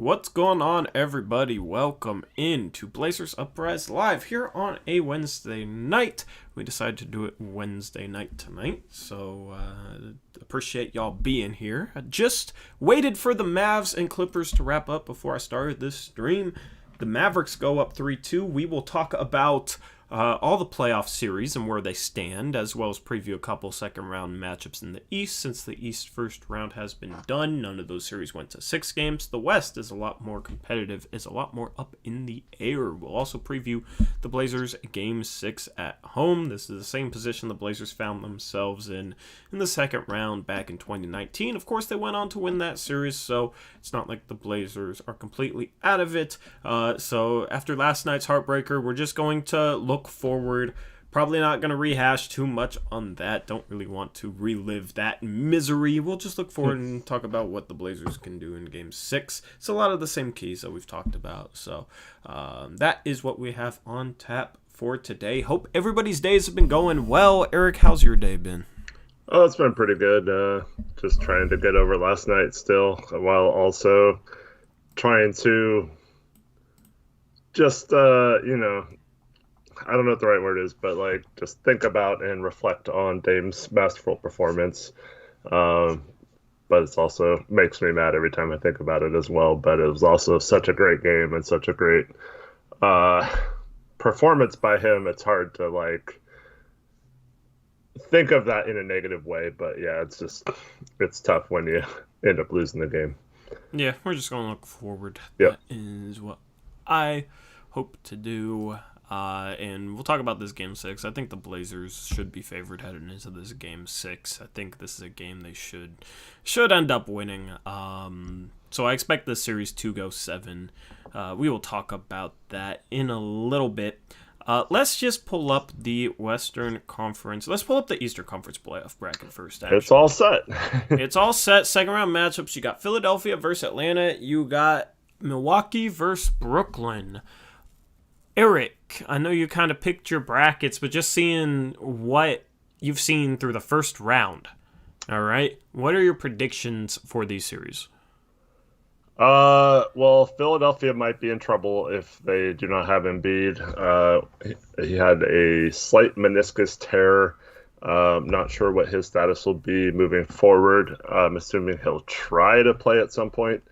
What's going on, everybody? Welcome in to Blazers Uprise Live here on a Wednesday night. We decided to do it Wednesday night tonight, so appreciate y'all being here. I just waited for the Mavs and Clippers to wrap up before I started this stream. The Mavericks go up 3-2. We will talk about all the playoff series and where they stand, as well as preview a couple second-round matchups in the East. Since the East first round has been done, none of those series went to 6 games. The West is a lot more competitive, is a lot more up in the air. We'll also preview the Blazers Game 6 at home. This is the same position the Blazers found themselves in the second round back in 2019. Of course, they went on to win that series, so it's not like the Blazers are completely out of it. So after last night's heartbreaker, we're just going to look forward. Probably not going to rehash too much on that. Don't really want to relive that misery. We'll just look forward and talk about what the Blazers can do in Game 6. It's a lot of the same keys that we've talked about. So that is what we have on tap for today. Hope everybody's days have been going well. Eric, how's your day been? Oh, it's been pretty good. Just trying to get over last night still, while also trying to just, I don't know what the right word is, but just think about and reflect on Dame's masterful performance. But it's also makes me mad every time I think about it as well. But it was also such a great game and such a great performance by him. It's hard to think of that in a negative way. But yeah, it's tough when you end up losing the game. Yeah, we're just going to look forward. Yep. That is what I hope to do. And we'll talk about this Game 6. I think the Blazers should be favored heading into this Game 6. I think this is a game they should end up winning. So I expect this series to go 7. We will talk about that in a little bit. Let's just pull up the Western Conference. Let's pull up the Eastern Conference playoff bracket first. Actually. It's all set. It's all set. Second round matchups. You got Philadelphia versus Atlanta. You got Milwaukee versus Brooklyn. Eric, I know you kind of picked your brackets, but just seeing what you've seen through the first round, all right? What are your predictions for these series? Well, Philadelphia might be in trouble if they do not have Embiid. He had a slight meniscus tear. Not sure what his status will be moving forward. I'm assuming he'll try to play at some point.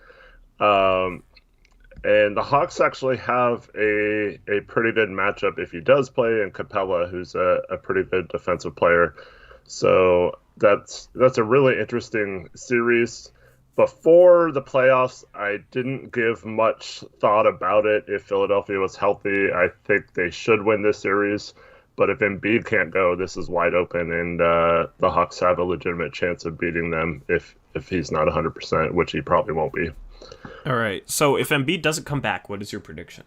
And the Hawks actually have a pretty good matchup if he does play in Capella, who's a pretty good defensive player. So that's a really interesting series. Before the playoffs, I didn't give much thought about it. If Philadelphia was healthy, I think they should win this series. But if Embiid can't go, this is wide open, and the Hawks have a legitimate chance of beating them if he's not 100%, which he probably won't be. All right. So if Embiid doesn't come back, what is your prediction?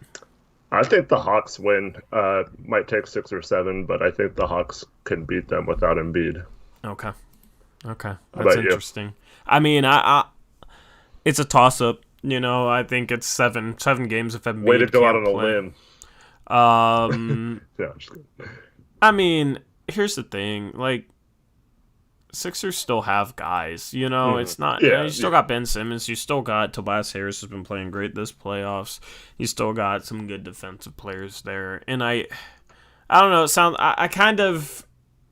I think the Hawks win. Might take 6 or 7, but I think the Hawks can beat them without Embiid. Okay. That's interesting. You? I mean, I it's a toss-up. I think it's 7 games if Embiid Way to go out on play. A limb. Yeah, I'm just kidding. I mean, here's the thing. Sixers still have guys, it's not, you still got Ben Simmons, you still got Tobias Harris has been playing great this playoffs, you still got some good defensive players there, and I don't know, I kind of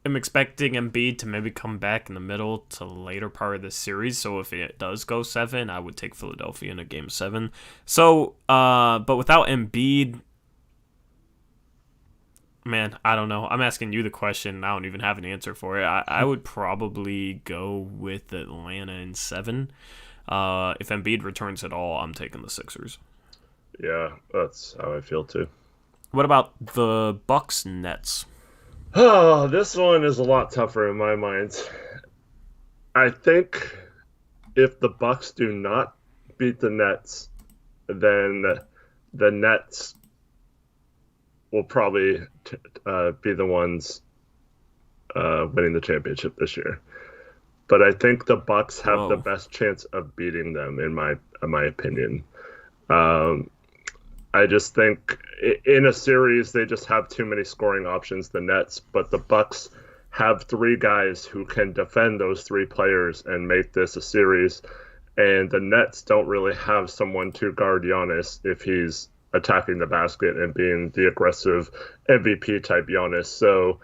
am expecting Embiid to maybe come back in the middle to the later part of this series, so if it does go 7, I would take Philadelphia in a Game 7, so, but without Embiid, man, I don't know. I'm asking you the question. I don't even have an answer for it. I would probably go with Atlanta in 7. If Embiid returns at all, I'm taking the Sixers. Yeah, that's how I feel too. What about the Bucks Nets? Oh, this one is a lot tougher in my mind. I think if the Bucks do not beat the Nets, then the Nets will probably be the ones winning the championship this year. But I think the Bucks have the best chance of beating them, in my opinion. I just think in a series they just have too many scoring options, the Nets. But the Bucks have 3 guys who can defend those 3 players and make this a series. and the Nets don't really have someone to guard Giannis if he's attacking the basket and being the aggressive MVP type Giannis. So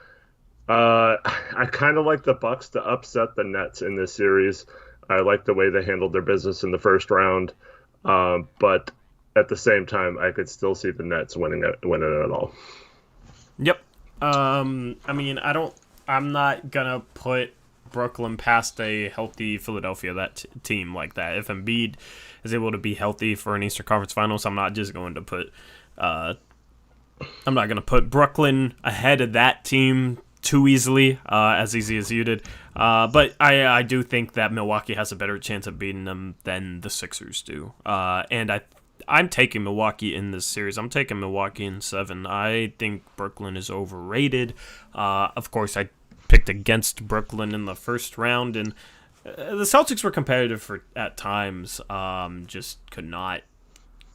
I kind of like the Bucks to upset the Nets in this series. I like the way they handled their business in the first round, but at the same time, I could still see the Nets winning it all. Yep. I mean, I'm not gonna put Brooklyn past a healthy Philadelphia team like that. If Embiid is able to be healthy for an Eastern Conference Finals, I'm not just going to put. I'm not going to put Brooklyn ahead of that team too easily, as easy as you did. But I do think that Milwaukee has a better chance of beating them than the Sixers do. And I'm taking Milwaukee in this series. I'm taking Milwaukee in 7. I think Brooklyn is overrated. Of course, I picked against Brooklyn in the first round, and the Celtics were competitive at times. Just could not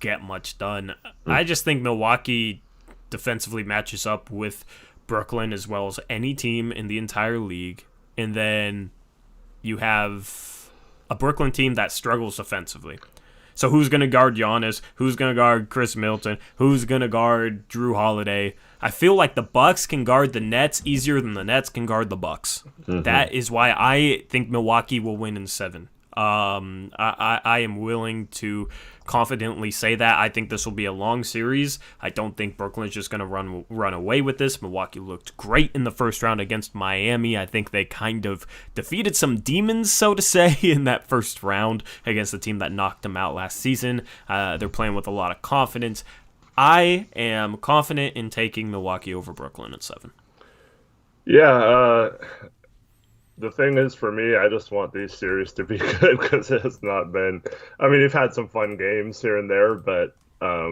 get much done. I just think Milwaukee defensively matches up with Brooklyn as well as any team in the entire league. And then you have a Brooklyn team that struggles offensively. So who's going to guard Giannis? Who's going to guard Chris Middleton? Who's going to guard Drew Holiday? I feel like the Bucks can guard the Nets easier than the Nets can guard the Bucks. Mm-hmm. That is why I think Milwaukee will win in 7. I am willing to confidently say that. I think this will be a long series. I don't think Brooklyn's just going to run away with this. Milwaukee looked great in the first round against Miami. I think they kind of defeated some demons, so to say, in that first round against the team that knocked them out last season. They're playing with a lot of confidence. I am confident in taking Milwaukee over Brooklyn at 7. Yeah, the thing is, for me, I just want these series to be good because it has not been. I mean, you've had some fun games here and there, but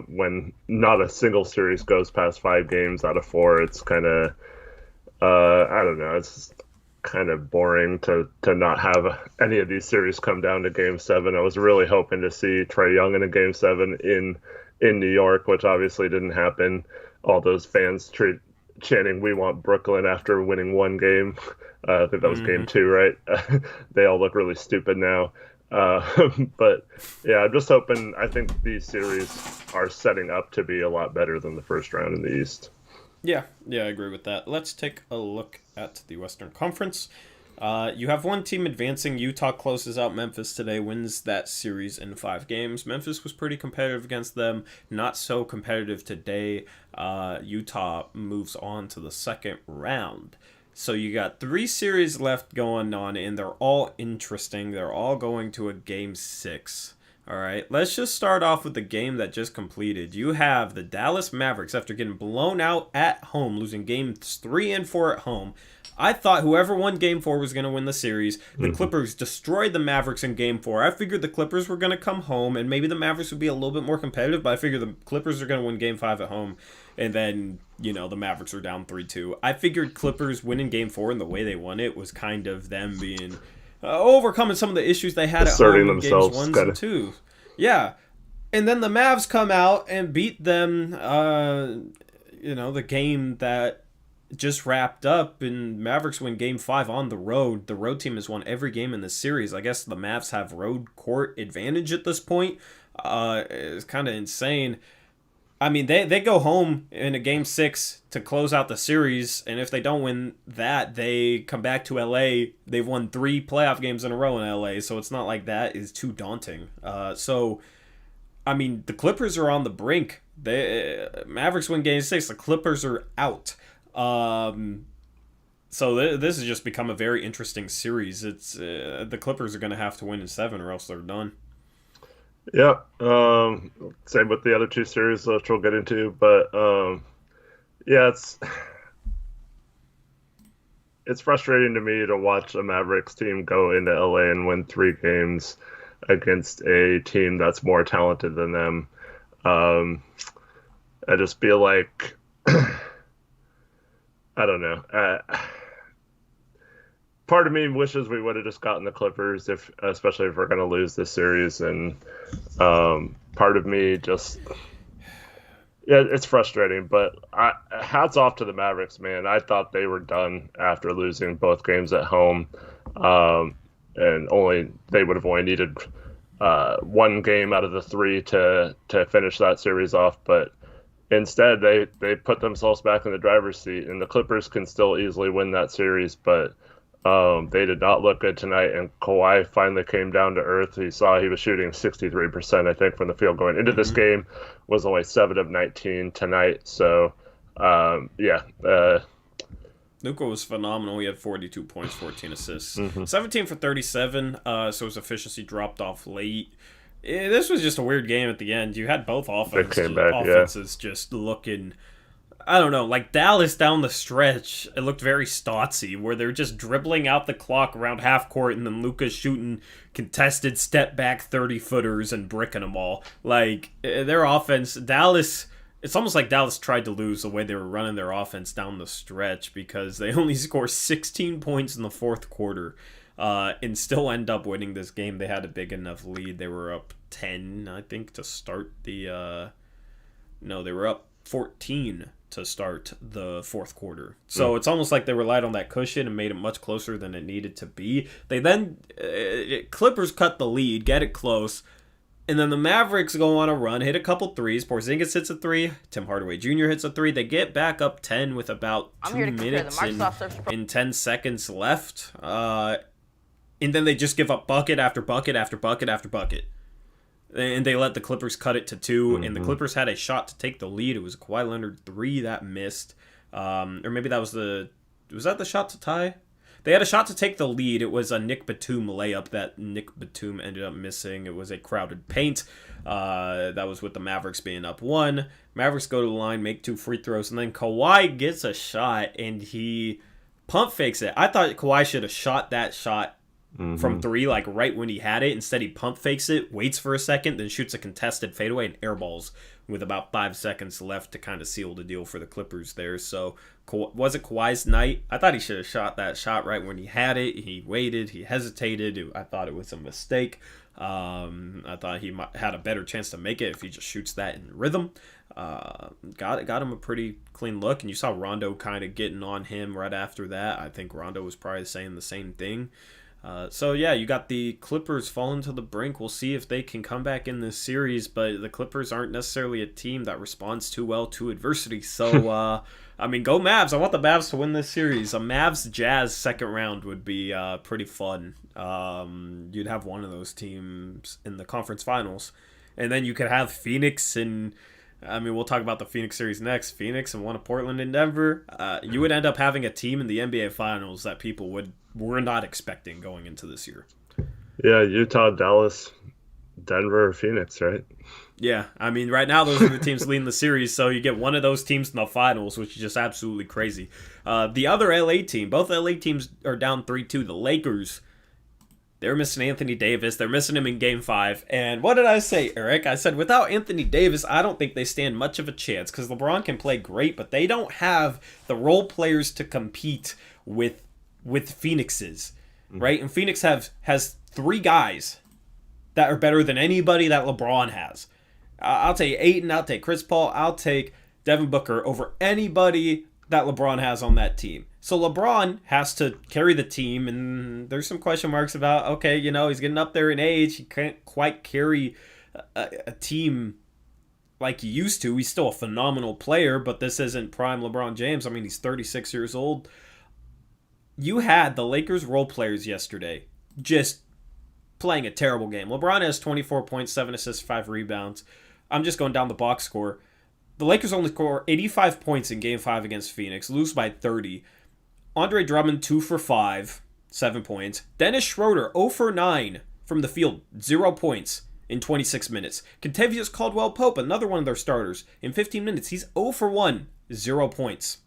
when not a single series goes past 5 games out of 4, it's kind of, I don't know, it's kind of boring to not have any of these series come down to Game 7. I was really hoping to see Trae Young in a Game 7 in New York, which obviously didn't happen. All those fans chanting, "We want Brooklyn" after winning one game. I think that was Game 2, right? They all look really stupid now. But yeah, I'm just hoping. I think these series are setting up to be a lot better than the first round in the East. Yeah, I agree with that. Let's take a look at the Western Conference. You have one team advancing. Utah closes out Memphis today, wins that series in 5 games. Memphis was pretty competitive against them, not so competitive today. Utah moves on to the second round. So you got 3 series left going on, and they're all interesting. They're all going to a Game 6. All right, let's just start off with the game that just completed. You have the Dallas Mavericks, after getting blown out at home, losing Games 3 and 4 at home. I thought whoever won Game 4 was going to win the series. The Clippers destroyed the Mavericks in Game 4. I figured the Clippers were going to come home, and maybe the Mavericks would be a little bit more competitive, but I figured the Clippers are going to win Game 5 at home. And then, the Mavericks are down 3-2. I figured Clippers winning Game 4, and the way they won it was kind of them being overcoming some of the issues they had at home in Games 1 and 2. Yeah. And then the Mavs come out and beat them, the game that just wrapped up, and Mavericks win Game 5 on the road. The road team has won every game in this series. I guess the Mavs have road court advantage at this point. It's kind of insane. I mean, they go home in a Game 6 to close out the series, and if they don't win that, they come back to LA. They've won 3 playoff games in a row in LA, so it's not like that is too daunting. So, I mean, the Clippers are on the brink. Mavericks win Game 6. The Clippers are out. So this has just become a very interesting series. It's the Clippers are going to have to win in 7 or else they're done. Yeah, same with the other 2 series, which we'll get into. But yeah, it's frustrating to me to watch a Mavericks team go into LA and win 3 games against a team that's more talented than them. I just feel like I don't know. Part of me wishes we would have just gotten the Clippers, especially if we're going to lose this series, and part of me just, yeah, it's frustrating. But hats off to the Mavericks, man. I thought they were done after losing both games at home, and they would have only needed one game out of the three to finish that series off, but instead they put themselves back in the driver's seat, and the Clippers can still easily win that series, but they did not look good tonight, and Kawhi finally came down to earth. He saw he was shooting 63%, I think, from the field going into this game, was only 7 of 19 tonight, so yeah. Luka was phenomenal. He had 42 points, 14 assists. 17 for 37, so his efficiency dropped off late. This was just a weird game at the end. You had both offenses just looking, I don't know, like Dallas down the stretch, it looked very Stottsy, where they're just dribbling out the clock around half court, and then Luka's shooting contested step back 30-footers and bricking them all. Like, their offense, Dallas... It's almost like Dallas tried to lose the way they were running their offense down the stretch, because they only score 16 points in the fourth quarter and still end up winning this game. They had a big enough lead. They were up 10, I think, to start the... No, they were up 14 to start the fourth quarter. So it's almost like they relied on that cushion and made it much closer than it needed to be. They then... Clippers cut the lead, get it close... And then the Mavericks go on a run, hit a couple threes. Porzingis hits a 3. Tim Hardaway Jr. hits a 3. They get back up 10 with about 2 minutes and 10 seconds left. And then they just give up bucket after bucket after bucket after bucket. And they let the Clippers cut it to 2. And the Clippers had a shot to take the lead. It was a Kawhi Leonard 3 that missed. Or maybe that was Was that the shot to tie? They had a shot to take the lead. It was a Nick Batum layup that Nick Batum ended up missing. It was a crowded paint. That was with the Mavericks being up 1. Mavericks go to the line, make 2 free throws, and then Kawhi gets a shot, and he pump fakes it. I thought Kawhi should have shot that shot from 3, like right when he had it. Instead, he pump fakes it, waits for a second, then shoots a contested fadeaway and airballs with about 5 seconds left to kind of seal the deal for the Clippers there. So, was it Kawhi's night? I thought he should have shot that shot right when he had it. He waited. He hesitated. I thought it was a mistake. I thought he had a better chance to make it if he just shoots that in rhythm. Got him a pretty clean look, and you saw Rondo kind of getting on him right after that. I think Rondo was probably saying the same thing. So yeah, you got the Clippers falling to the brink. We'll see if they can come back in this series, but the Clippers aren't necessarily a team that responds too well to adversity. So, I mean, go Mavs. I want the Mavs to win this series. A Mavs-Jazz second round would be pretty fun. You'd have one of those teams in the conference finals, and then you could have Phoenix and... I mean, we'll talk about the Phoenix series next. Phoenix and one of Portland and Denver. You would end up having a team in the NBA Finals that people were not expecting going into this year. Yeah, Utah, Dallas, Denver, Phoenix, right? Yeah, I mean, right now those are the teams leading the series, so you get one of those teams in the finals, which is just absolutely crazy. The other LA team, both LA teams are down 3-2. The Lakers... They're missing Anthony Davis. They're missing him in Game 5. And what did I say, Eric? I said, without Anthony Davis, I don't think they stand much of a chance, because LeBron can play great, but they don't have the role players to compete with Phoenix's, right? And Phoenix has 3 guys that are better than anybody that LeBron has. I'll take Ayton. I'll take Chris Paul. I'll take Devin Booker over anybody that LeBron has on that team. So LeBron has to carry the team, and there's some question marks about, okay, you know, he's getting up there in age. He can't quite carry a team like he used to. He's still a phenomenal player, but this isn't prime LeBron James. I mean, he's 36 years old. You had the Lakers role players yesterday just playing a terrible game. LeBron has 24 points, 7 assists, 5 rebounds. I'm just going down the box score. The Lakers only score 85 points in Game 5 against Phoenix, lose by 30. Andre Drummond, 2 for 5, 7 points. Dennis Schroeder, 0 for 9 from the field, 0 points in 26 minutes. Kentavious Caldwell-Pope, another one of their starters, in 15 minutes, he's 0 for 1, 0 points.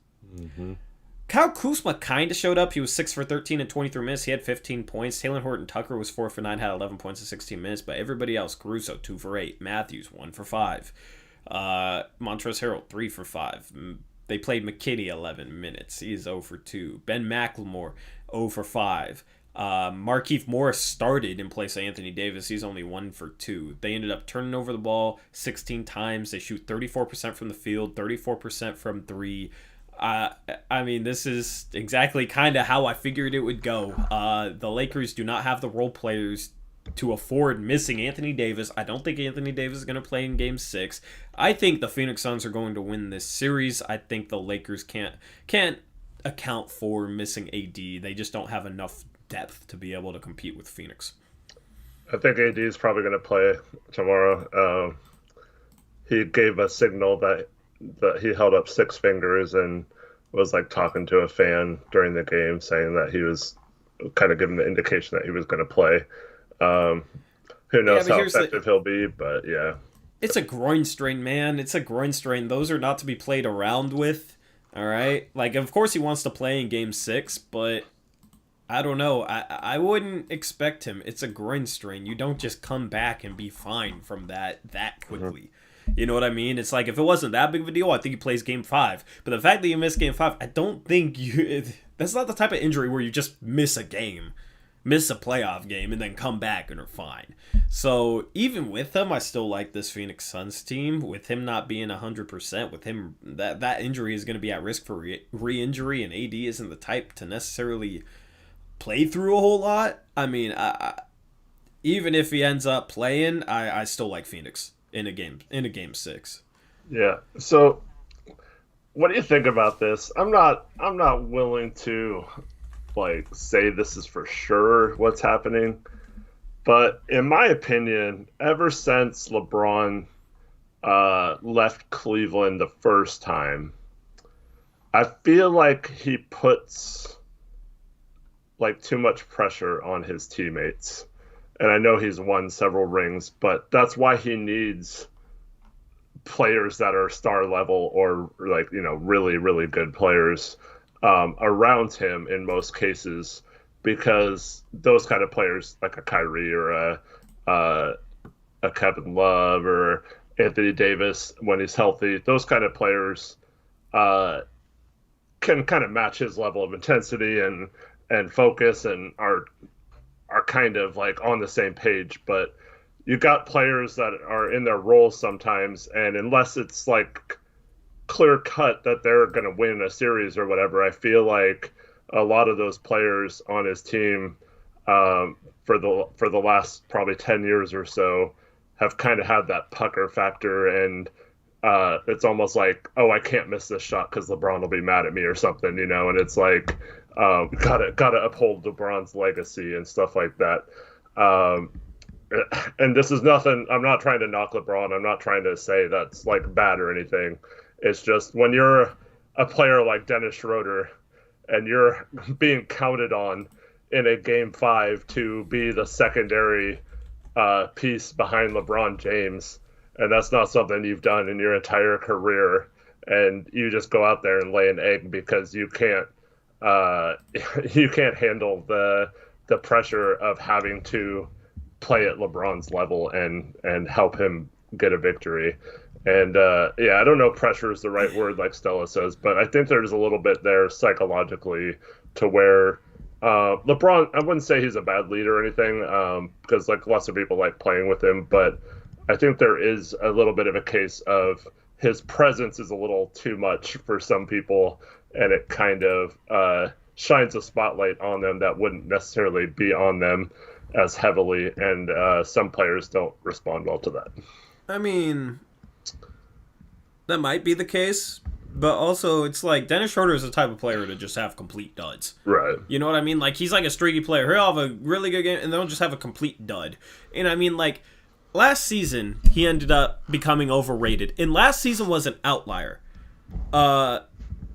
Kyle Kuzma kind of showed up. He was 6 for 13 in 23 minutes. He had 15 points. Taylor Horton-Tucker was 4 for 9, had 11 points in 16 minutes. But everybody else, Caruso, 2 for 8. Matthews, 1 for 5. Montrezl Harrell, 3 for 5. They played McKinney 11 minutes. He is 0 for 2. Ben McLemore, 0 for 5. Markieff Morris started in place of Anthony Davis. He's only 1 for 2. They ended up turning over the ball 16 times. They shoot 34% from the field, 34% from 3. I mean, this is exactly kind of how I figured it would go. The Lakers do not have the role players to afford missing Anthony Davis. I don't think Anthony Davis is going to play in Game 6. I think the Phoenix Suns are going to win this series. I think the Lakers can't account for missing AD. They just don't have enough depth to be able to compete with Phoenix. I think AD is probably going to play tomorrow. He gave a signal that he held up 6 fingers and was like talking to a fan during the game, saying that he was kind of giving the indication that he was going to play. Who knows how effective he'll be, but yeah. It's a groin strain, man. It's a groin strain. Those are not to be played around with, all right? Like, of course he wants to play in Game 6, but I don't know. I wouldn't expect him. It's a groin strain. You don't just come back and be fine from that quickly. Mm-hmm. You know what I mean? It's like, if it wasn't that big of a deal, I think he plays Game 5. But the fact that you miss Game 5, I don't think that's not the type of injury where you just miss a game. Miss a playoff game and then come back and are fine. So even with him, I still like this Phoenix Suns team. With him not being 100%, with him that injury is going to be at risk for re-injury, and AD isn't the type to necessarily play through a whole lot. I mean, even if he ends up playing, I still like Phoenix in a game 6. Yeah. So what do you think about this? I'm not willing to like say this is for sure what's happening, but in my opinion, ever since LeBron left Cleveland the first time, I feel like he puts like too much pressure on his teammates. And I know he's won several rings, but that's why he needs players that are star level or like, you know, really, really good players around him in most cases, because those kind of players like a Kyrie or a Kevin Love or Anthony Davis, when he's healthy, those kind of players can kind of match his level of intensity and focus and are kind of like on the same page. But you got players that are in their roles sometimes, and unless it's like clear cut that they're going to win a series or whatever, I feel like a lot of those players on his team for the last probably 10 years or so have kind of had that pucker factor, and it's almost like, oh, I can't miss this shot because LeBron will be mad at me or something, you know. And it's like gotta uphold LeBron's legacy and stuff like that. And this is nothing. I'm not trying to knock LeBron. I'm not trying to say that's like bad or anything. It's just when you're a player like Dennis Schroeder and you're being counted on in a Game 5 to be the secondary piece behind LeBron James, and that's not something you've done in your entire career, and you just go out there and lay an egg because you can't handle the pressure of having to play at LeBron's level and help him get a victory. And I don't know, pressure is the right word, like Stella says, but I think there's a little bit there psychologically to where LeBron, I wouldn't say he's a bad leader or anything, because like lots of people like playing with him, but I think there is a little bit of a case of his presence is a little too much for some people, and it kind of shines a spotlight on them that wouldn't necessarily be on them as heavily, and some players don't respond well to that. I mean, that might be the case, but also it's like Dennis Schroeder is the type of player to just have complete duds. Right. You know what I mean? Like, he's like a streaky player. He'll have a really good game, and they'll just have a complete dud. And I mean, like, last season, he ended up becoming overrated. And last season was an outlier.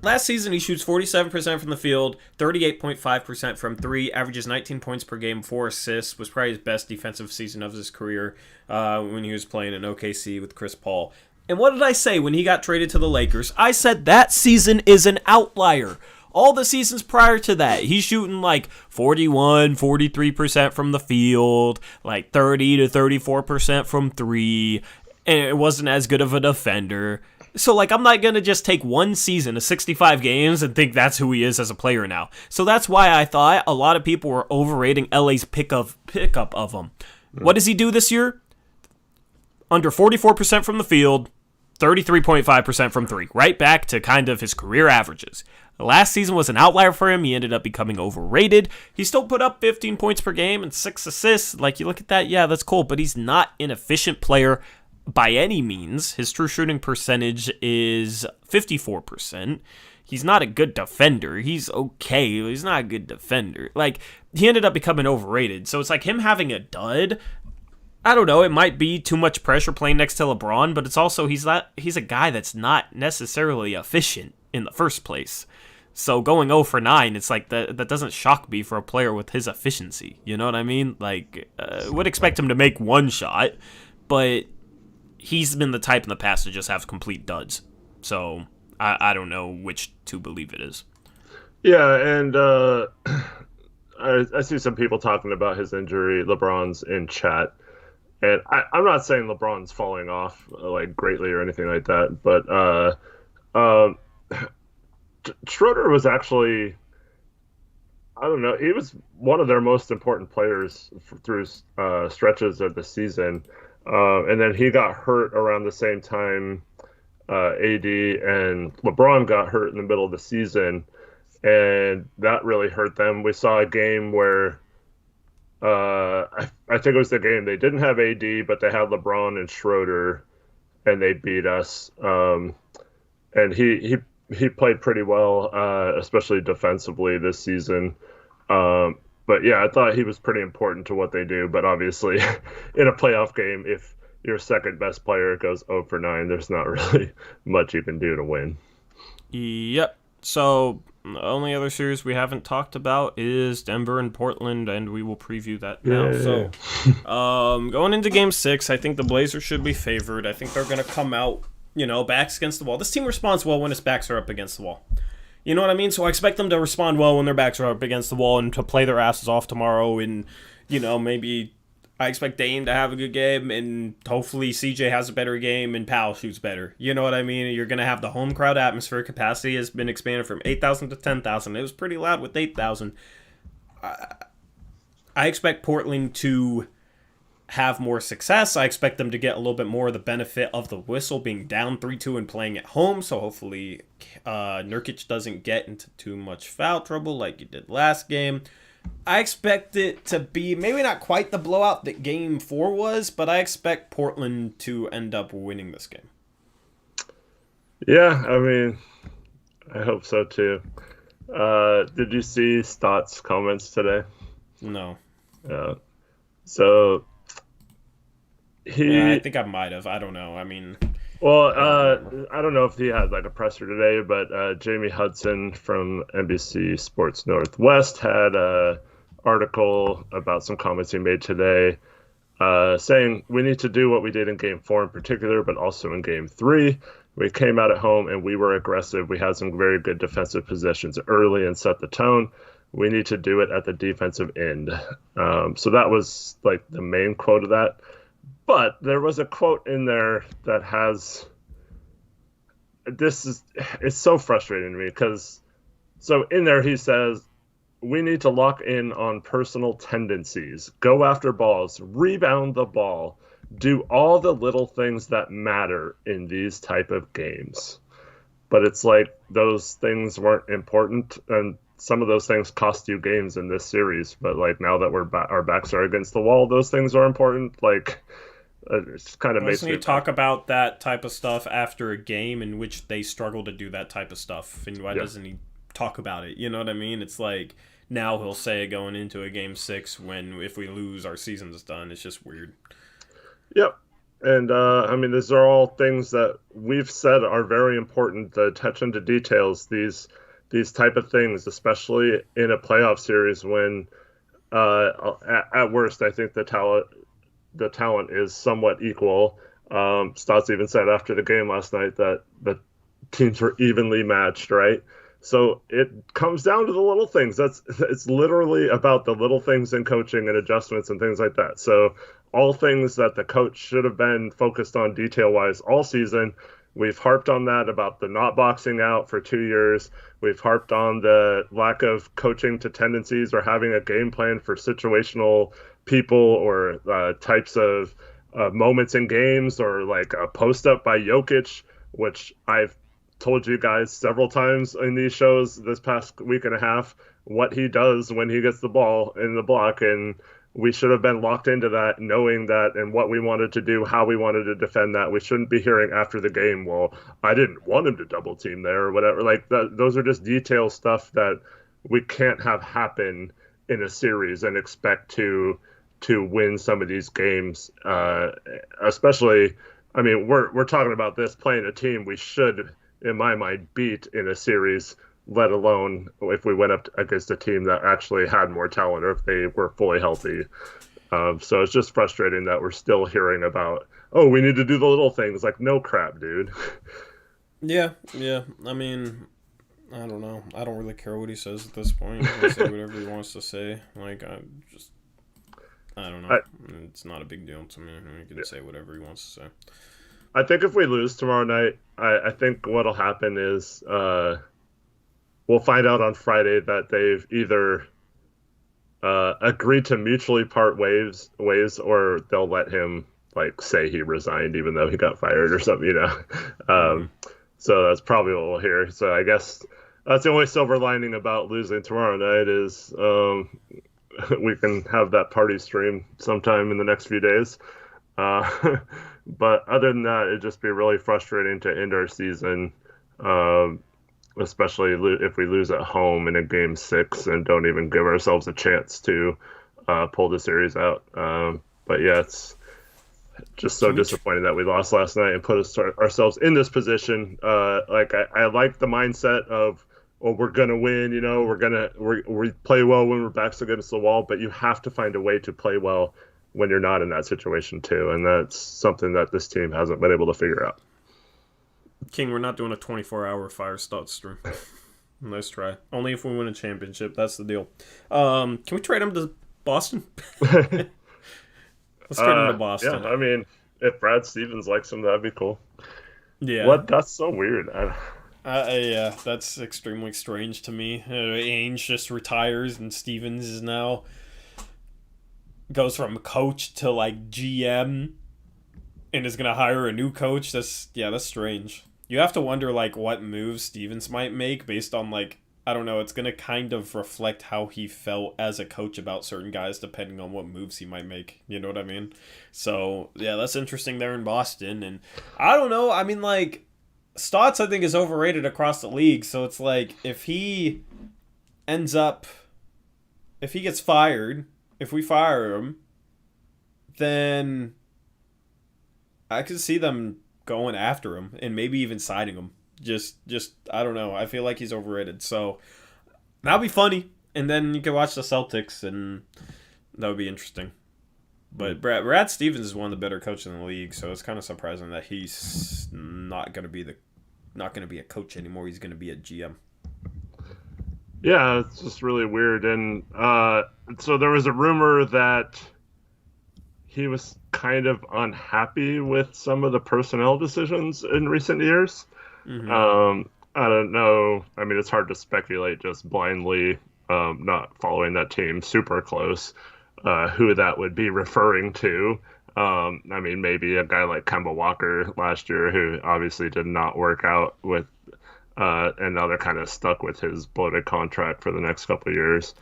Last season, he shoots 47% from the field, 38.5% from 3, averages 19 points per game, 4 assists, was probably his best defensive season of his career when he was playing in OKC with Chris Paul. And what did I say when he got traded to the Lakers? I said that season is an outlier. All the seasons prior to that, he's shooting like 41, 43% from the field, like 30 to 34% from 3, and it wasn't as good of a defender. So, like, I'm not going to just take one season of 65 games and think that's who he is as a player now. So that's why I thought a lot of people were overrating LA's pickup of him. What does he do this year? Under 44% from the field, 33.5% from three, right back to kind of his career averages. Last season was an outlier for him. He ended up becoming overrated. He still put up 15 points per game and 6 assists. Like, you look at that, yeah, that's cool, but he's not an efficient player by any means. His true shooting percentage is 54%. He's not a good defender. He's okay. He's not a good defender. Like, he ended up becoming overrated. So it's like him having a dud. I don't know, it might be too much pressure playing next to LeBron, but it's also he's a guy that's not necessarily efficient in the first place. So going 0 for 9, it's like that doesn't shock me for a player with his efficiency. You know what I mean? Like, would expect him to make one shot, but he's been the type in the past to just have complete duds. So I don't know which to believe it is. Yeah, and I see some people talking about his injury, LeBron's in chat. And I'm not saying LeBron's falling off like greatly or anything like that, but Schroeder was actually, I don't know, he was one of their most important players through stretches of the season, and then he got hurt around the same time AD and LeBron got hurt in the middle of the season, and that really hurt them. We saw a game where. I think it was the game they didn't have AD, but they had LeBron and Schroeder, and they beat us. And he played pretty well, especially defensively this season. But yeah, I thought he was pretty important to what they do. But obviously, in a playoff game, if your second best player goes 0 for 9, there's not really much you can do to win. Yep. So the only other series we haven't talked about is Denver and Portland, and we will preview that now. Yeah. So, going into Game 6, I think the Blazers should be favored. I think they're going to come out, backs against the wall. This team responds well when its backs are up against the wall. You know what I mean? So I expect them to respond well when their backs are up against the wall and to play their asses off tomorrow. And, maybe I expect Dame to have a good game, and hopefully CJ has a better game and Powell shoots better. You know what I mean? You're going to have the home crowd atmosphere. Capacity has been expanded from 8,000 to 10,000. It was pretty loud with 8,000. I expect Portland to have more success. I expect them to get a little bit more of the benefit of the whistle being down 3-2 and playing at home. So hopefully Nurkic doesn't get into too much foul trouble like he did last game. I expect it to be maybe not quite the blowout that Game 4 was, but I expect Portland to end up winning this game. Yeah, I mean, I hope so too. Did you see Stott's comments today? No. So I think I might have. I don't know. I mean, well, I don't know if he had like a presser today, but Jamie Hudson from NBC Sports Northwest had a article about some comments he made today, saying we need to do what we did in Game 4 in particular, but also in Game 3. We came out at home and we were aggressive. We had some very good defensive possessions early and set the tone. We need to do it at the defensive end. So that was like the main quote of that. But there was a quote in there that has it's so frustrating to me because so in there he says we need to lock in on personal tendencies, go after balls, rebound the ball, do all the little things that matter in these type of games. But it's like those things weren't important, and some of those things cost you games in this series. But like now that our backs are against the wall, those things are important. Like it's kind of makes me talk about that type of stuff after a game in which they struggle to do that type of stuff. And why doesn't he talk about it? You know what I mean? It's like now he'll say it going into a Game 6 when if we lose, our season's done. It's just weird. Yep. And, I mean, these are all things that we've said are very important. The attention to details, these type of things, especially in a playoff series when, at worst, I think the talent is somewhat equal. Stotts even said after the game last night that the teams were evenly matched, right? So it comes down to the little things. It's literally about the little things in coaching and adjustments and things like that. So all things that the coach should have been focused on detail-wise all season. We've harped on that about the not boxing out for 2 years. We've harped on the lack of coaching to tendencies or having a game plan for situational people or types of moments in games or like a post up by Jokic, which I've told you guys several times in these shows this past week and a half what he does when he gets the ball in the block, and we should have been locked into that, knowing that and what we wanted to do, how we wanted to defend that. We shouldn't be hearing after the game, well, I didn't want him to double team there or whatever. Like those are just detail stuff that we can't have happen in a series and expect to win some of these games. Especially, I mean, we're talking about this playing a team we should, in my mind, beat in a series, let alone if we went up against a team that actually had more talent or if they were fully healthy. So it's just frustrating that we're still hearing about, oh, we need to do the little things. Like, no crap, dude. Yeah. I mean, I don't know. I don't really care what he says at this point. He'll say whatever he wants to say. Like, I don't know. It's not a big deal to me. He can say whatever he wants to say. I think if we lose tomorrow night, I think what'll happen is we'll find out on Friday that they've either agreed to mutually part ways, or they'll let him like say he resigned even though he got fired or something, So that's probably what we'll hear. So I guess that's the only silver lining about losing tomorrow night is we can have that party stream sometime in the next few days. But other than that, it'd just be really frustrating to end our season, especially if we lose at home in a game 6 and don't even give ourselves a chance to pull the series out. But yeah, it's just so disappointing that we lost last night and put ourselves in this position. I like the mindset of, well, we're gonna win. We play well when we're backs against the wall, but you have to find a way to play well when you're not in that situation too, and that's something that this team hasn't been able to figure out. King, we're not doing a 24-hour fire start stream. Nice try. Only if we win a championship. That's the deal. Can we trade him to Boston? Let's trade him to Boston. Yeah, I mean, if Brad Stevens likes him, that'd be cool. Yeah. What? That's so weird. Yeah, that's extremely strange to me. Ainge just retires and Stevens is now goes from coach to like GM and is gonna hire a new coach. That's strange. You have to wonder like what moves Stevens might make based on like, I don't know, it's gonna kind of reflect how he felt as a coach about certain guys depending on what moves he might make. You know what I mean? So yeah, that's interesting there in Boston. And I don't know, I mean like Stotts I think is overrated across the league, so it's like if he gets fired, if we fire him, then I could see them going after him and maybe even signing him. Just I don't know. I feel like he's overrated. So that'll be funny. And then you can watch the Celtics, and that would be interesting. But Brad Stevens is one of the better coaches in the league, so it's kind of surprising that he's not going to be a coach anymore. He's going to be a GM. Yeah, it's just really weird. And so there was a rumor that he was kind of unhappy with some of the personnel decisions in recent years. Mm-hmm. I don't know. I mean, it's hard to speculate just blindly, not following that team super close, who that would be referring to. I mean, maybe a guy like Kemba Walker last year, who obviously did not work out with, and now they're kind of stuck with his bloated contract for the next couple of years.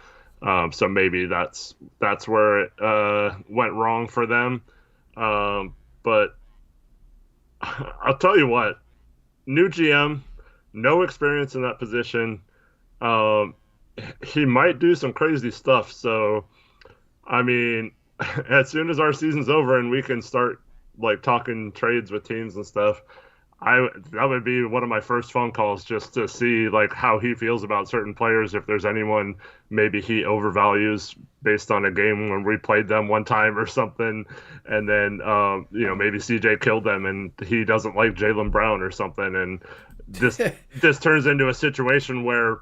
So maybe that's where it went wrong for them. But I'll tell you what, new GM, no experience in that position. He might do some crazy stuff. So, I mean, as soon as our season's over and we can start like talking trades with teams and stuff, that would be one of my first phone calls, just to see like how he feels about certain players. If there's anyone maybe he overvalues based on a game when we played them one time or something, and then maybe CJ killed them and he doesn't like Jaylen Brown or something, and this turns into a situation where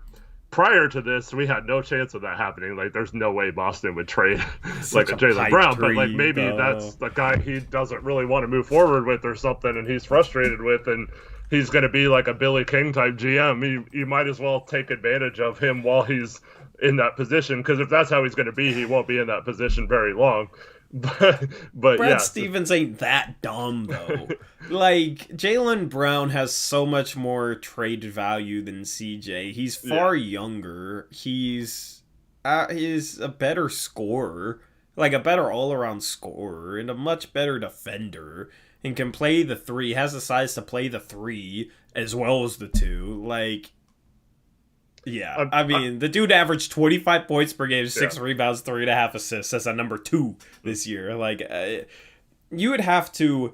prior to this we had no chance of that happening. Like there's no way Boston would trade like a Jaylen Brown, but like maybe that's the guy he doesn't really want to move forward with or something, and he's frustrated with, and he's going to be like a Billy King type GM. You might as well take advantage of him while he's in that position, because if that's how he's going to be, he won't be in that position very long. but Brad yeah, Stevens ain't that dumb though. Like Jaylen Brown has so much more trade value than CJ. He's yeah. far younger. He's a better scorer, like a better all-around scorer and a much better defender, and can play the three. Has the size to play the three as well as the two. Like, yeah, I mean, the dude averaged 25 points per game, 6 rebounds, 3.5 assists as a number 2 this year. Like, you would have to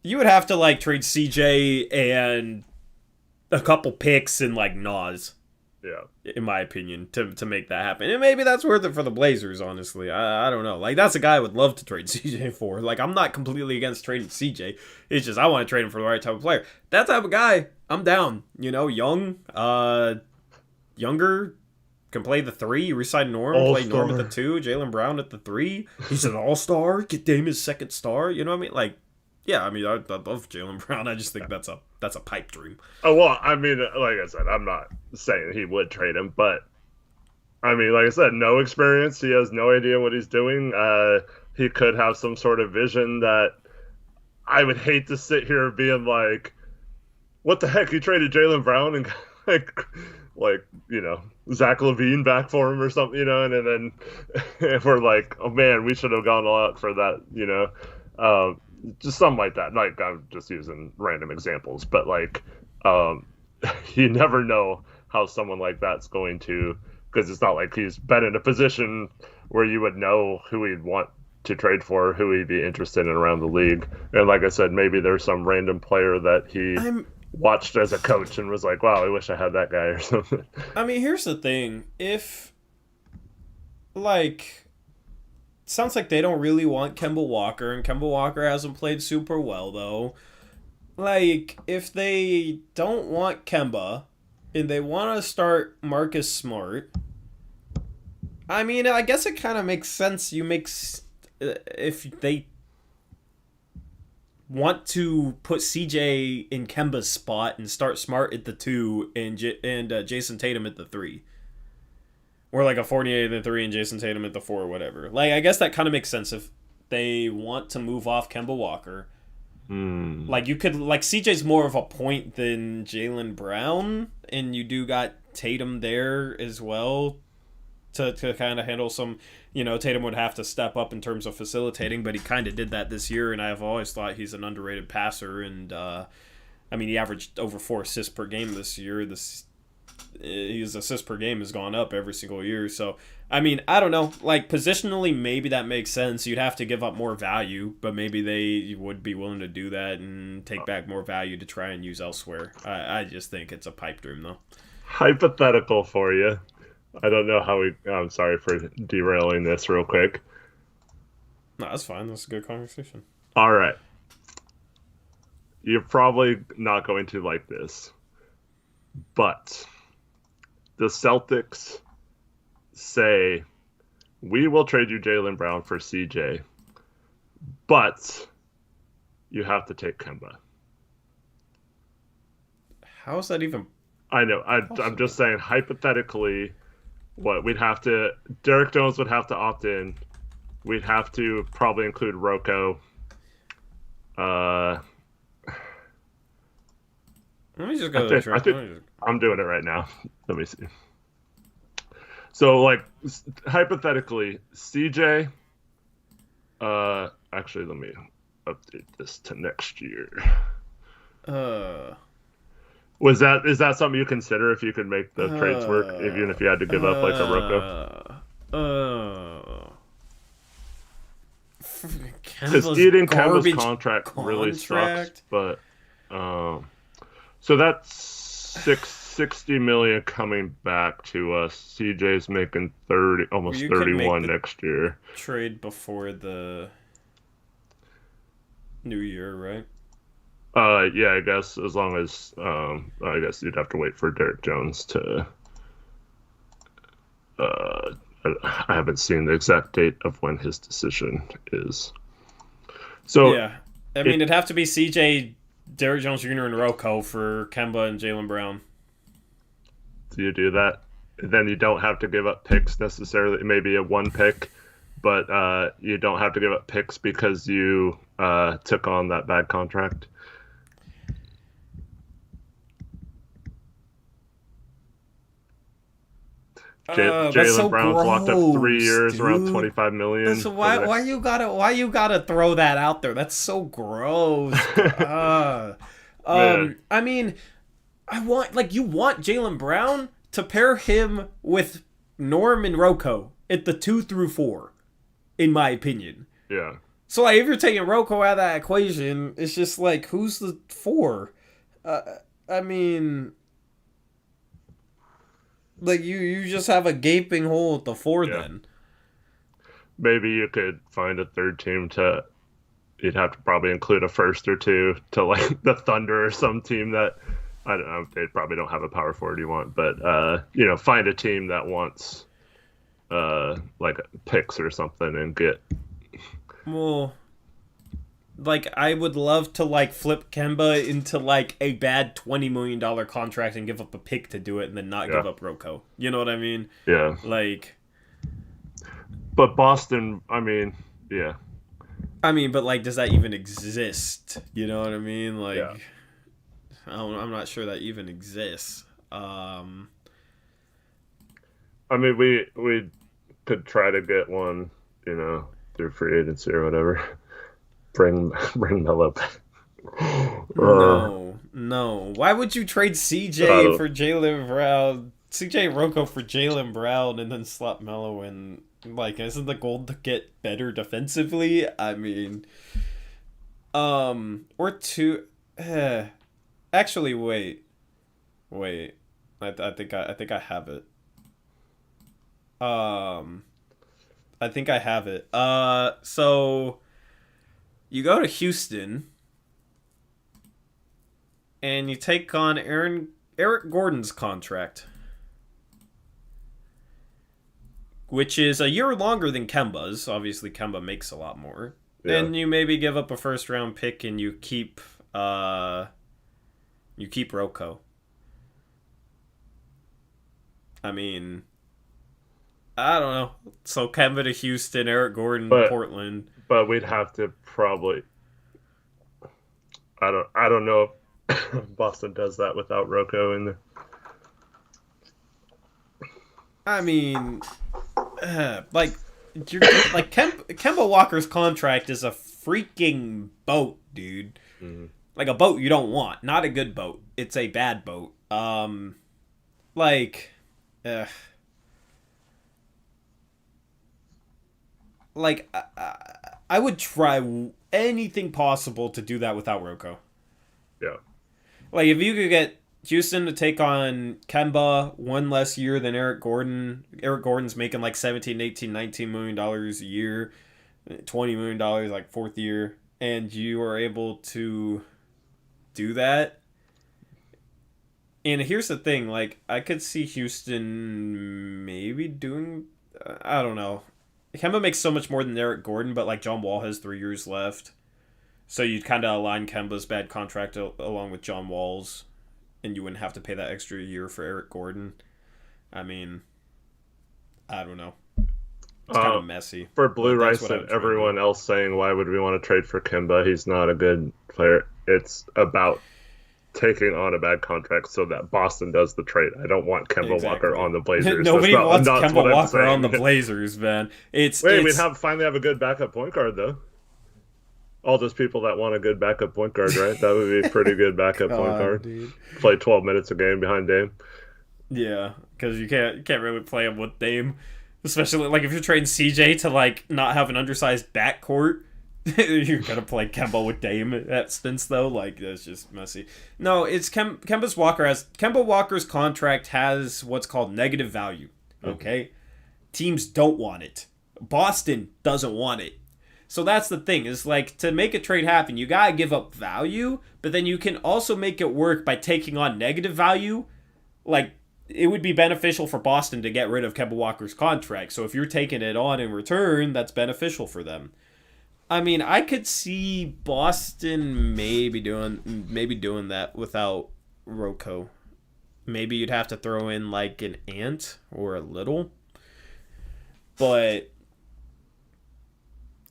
like trade CJ and a couple picks and like Nas, Yeah. in my opinion, to make that happen. And maybe that's worth it for the Blazers, honestly. I don't know. Like, that's a guy I would love to trade CJ for. Like, I'm not completely against trading CJ. It's just I want to trade him for the right type of player. That type of guy, I'm down. You know, younger, can play the 3, resign Norm, play Norm at the 2, Jaylen Brown at the 3. He's an all-star, get Dame his second star. You know what I mean? Like, yeah, I mean, I love Jaylen Brown. I just think that's a pipe dream. Oh, well, I mean, like I said, I'm not saying he would trade him, but I mean, like I said, no experience. He has no idea what he's doing. He could have some sort of vision that I would hate to sit here being like, what the heck? You traded Jaylen Brown and like, you know, Zach LaVine back for him or something, you know, and then if we're like, oh man, we should have gone a lot for that, you know, just something like that. Like, I'm just using random examples, but like, you never know how someone like that's going to, because it's not like he's been in a position where you would know who he'd want to trade for, who he'd be interested in around the league. And like I said, maybe there's some random player that he watched as a coach and was like, wow, I wish I had that guy or something. I mean, here's the thing. If, like, sounds like they don't really want Kemba Walker, and Kemba Walker hasn't played super well, though. Like, if they don't want Kemba, and they want to start Marcus Smart, I mean, I guess it kind of makes sense. If they want to put CJ in Kemba's spot and start Smart at the 2 and Jason Tatum at the 3. Or like a Fournier at the 3 and Jason Tatum at the 4 or whatever. Like, I guess that kind of makes sense if they want to move off Kemba Walker. Like, you could, like, CJ's more of a point than Jaylen Brown, and you do got Tatum there as well to kind of handle some, you know, Tatum would have to step up in terms of facilitating, but he kind of did that this year, and I've always thought he's an underrated passer, and, I mean, he averaged over 4 assists per game this year. His assists per game has gone up every single year, so, I mean, I don't know, like, positionally, maybe that makes sense. You'd have to give up more value, but maybe they would be willing to do that and take back more value to try and use elsewhere. I just think it's a pipe dream, though. Hypothetical for you. I don't know how I'm sorry for derailing this real quick. No, that's fine. That's a good conversation. All right. You're probably not going to like this, but the Celtics say, we will trade you Jaylen Brown for CJ, but you have to take Kemba. How is that even? I know. I'm just saying, hypothetically, we'd have to, Derek Jones would have to opt in. We'd have to probably include Rocco. Let me just go to the track. I'm doing it right now. Let me see. So, like, hypothetically, CJ. Actually, let me update this to next year. Is that something you consider if you could make the trades work, even if you had to give up like a Rocco? Because eating Kemba's contract really sucks, but so that's $60 million coming back to us. CJ's making almost 31 next year. Trade before the new year, right? Yeah, I guess as long as I guess you'd have to wait for Derek Jones to. I haven't seen the exact date of when his decision is. So yeah, I mean, it'd have to be CJ, Derek Jones Jr. and Rocco for Kemba and Jaylen Brown. Do you do that? Then you don't have to give up picks necessarily. Maybe a 1 pick, but you don't have to give up picks because you took on that bad contract. That's so Jaylen Brown's locked up 3 years, gross, around dude. 25 million So for the why next. you gotta throw that out there? That's so gross. Man, I mean, you want Jaylen Brown to pair him with Norm and Rocco at the 2 through 4, in my opinion. yeah. So like, if you're taking Rocco out of that equation, it's just like, who's the 4? Uh, I mean, like you just have a gaping hole at the 4 Yeah. then. Maybe you could find a third team to. You'd have to probably include a first or two to like the Thunder or some team that I don't know. They probably don't have a power forward you want, but find a team that wants like picks or something and get. Well, like I would love to like flip Kemba into like a bad $20 million contract and give up a pick to do it, and then not Yeah. give up Rocco. You know what I mean? Yeah. Like, But Boston, I mean, yeah. but like, does that even exist? You know what I mean? Like, Yeah. I'm not sure that even exists. I mean, we could try to get one, through free agency or whatever. Bring Melo back. No. Why would you trade CJ for Jaylen Brown? CJ Rocco for Jaylen Brown and then slot Melo in? Like, isn't the goal to get better defensively? I mean, or two. Actually, wait. I think I have it. I think I have it. So you go to Houston and you take on Eric Gordon's contract, which is a year longer than Kemba's. Obviously, Kemba makes a lot more. Yeah. And you maybe give up a first round pick and you keep Rocco. I mean, I don't know. So Kemba to Houston, Eric Gordon to Portland. But we'd have to probably. I don't know if Boston does that without Rocco in there. I mean, like Kemba Walker's contract is a freaking boat, dude. Mm-hmm. Like a boat you don't want, not a good boat. It's a bad boat. I would try anything possible to do that without Rocco. Yeah. Like, if you could get Houston to take on Kemba one less year than Eric Gordon. Eric Gordon's making like $17, $18, $19 million a year, $20 million like fourth year, and you are able to do that. And here's the thing, like, I could see Houston maybe doing, I don't know. Kemba makes so much more than Eric Gordon, but like John Wall has 3 years left. So you'd kind of align Kemba's bad contract along with John Wall's, and you wouldn't have to pay that extra year for Eric Gordon. I mean, I don't know. It's kind of messy. For Blue Rice and everyone else saying, why would we want to trade for Kemba? He's not a good player. It's about taking on a bad contract so that Boston does the trade. I don't want Kemba Walker on the Blazers. Nobody wants Kemba Walker on the Blazers, man. We'd finally have a good backup point guard, though. All those people that want a good backup point guard, right? That would be a pretty good backup point guard. Dude. Play 12 minutes a game behind Dame. Yeah, because you can't really play him with Dame, especially like if you're trading CJ to like not have an undersized backcourt. You're gonna play Kemba with Dame at stints though. Like, that's just messy. No, it's Kemba Walker's contract has what's called negative value. Okay, teams don't want it. Boston doesn't want it. So that's the thing, is like, to make a trade happen, you gotta give up value, but then you can also make it work by taking on negative value. Like, it would be beneficial for Boston to get rid of Kemba Walker's contract. So if you're taking it on in return, that's beneficial for them. I mean, I could see Boston maybe doing that without Rocco. Maybe you'd have to throw in like an Ant or a Little. But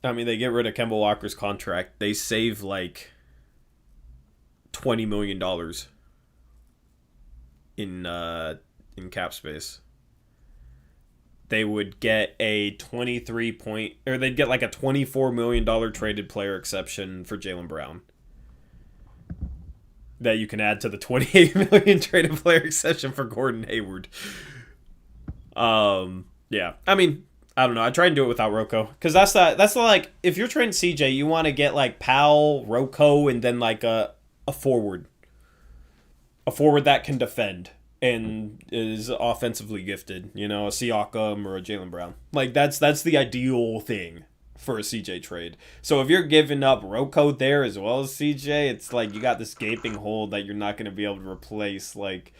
I mean, they get rid of Kemba Walker's contract. They save like $20 million in cap space. They would get a 23 point, or they'd get like a $24 million traded player exception for Jaylen Brown that you can add to the 28 million traded player exception for Gordon Hayward. Yeah, I mean, I don't know. I try and do it without Rocco because that's the like, if you're trading CJ, you want to get like Powell, Rocco, and then like a forward that can defend and is offensively gifted, you know, a Siakam or a Jaylen Brown. Like, that's the ideal thing for a CJ trade. So if you're giving up Rocco there as well as CJ, it's like you got this gaping hole that you're not going to be able to replace. Like,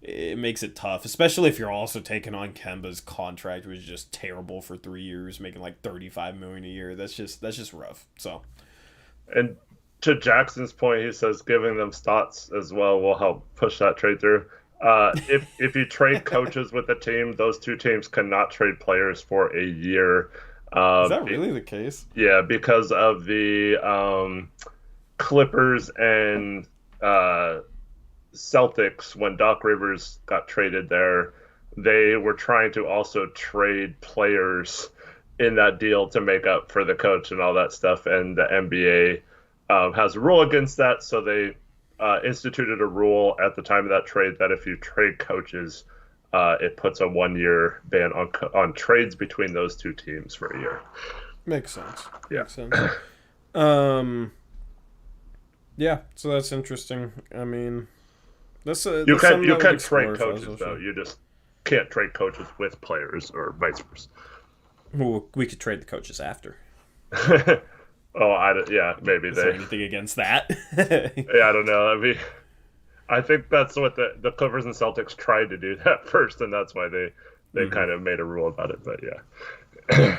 it makes it tough, especially if you're also taking on Kemba's contract, which is just terrible for 3 years, making like $35 million a year. That's just rough. So, and to Jackson's point, he says giving them Stotts as well will help push that trade through. If you trade coaches with a team, those two teams cannot trade players for a year. Is that really the case? Yeah, because of the Clippers and Celtics, when Doc Rivers got traded there, they were trying to also trade players in that deal to make up for the coach and all that stuff. And the NBA has a rule against that, so they instituted a rule at the time of that trade that if you trade coaches, it puts a 1-year ban on trades between those two teams for a year. Makes sense. Yeah. Makes sense. Yeah, so that's interesting. I mean, you can trade coaches though. You just can't trade coaches with players or vice versa. Well, we could trade the coaches after. Maybe Is there anything against that? Yeah, I don't know. I mean, I think that's what the Clippers and Celtics tried to do that first, and that's why they kind of made a rule about it. But yeah.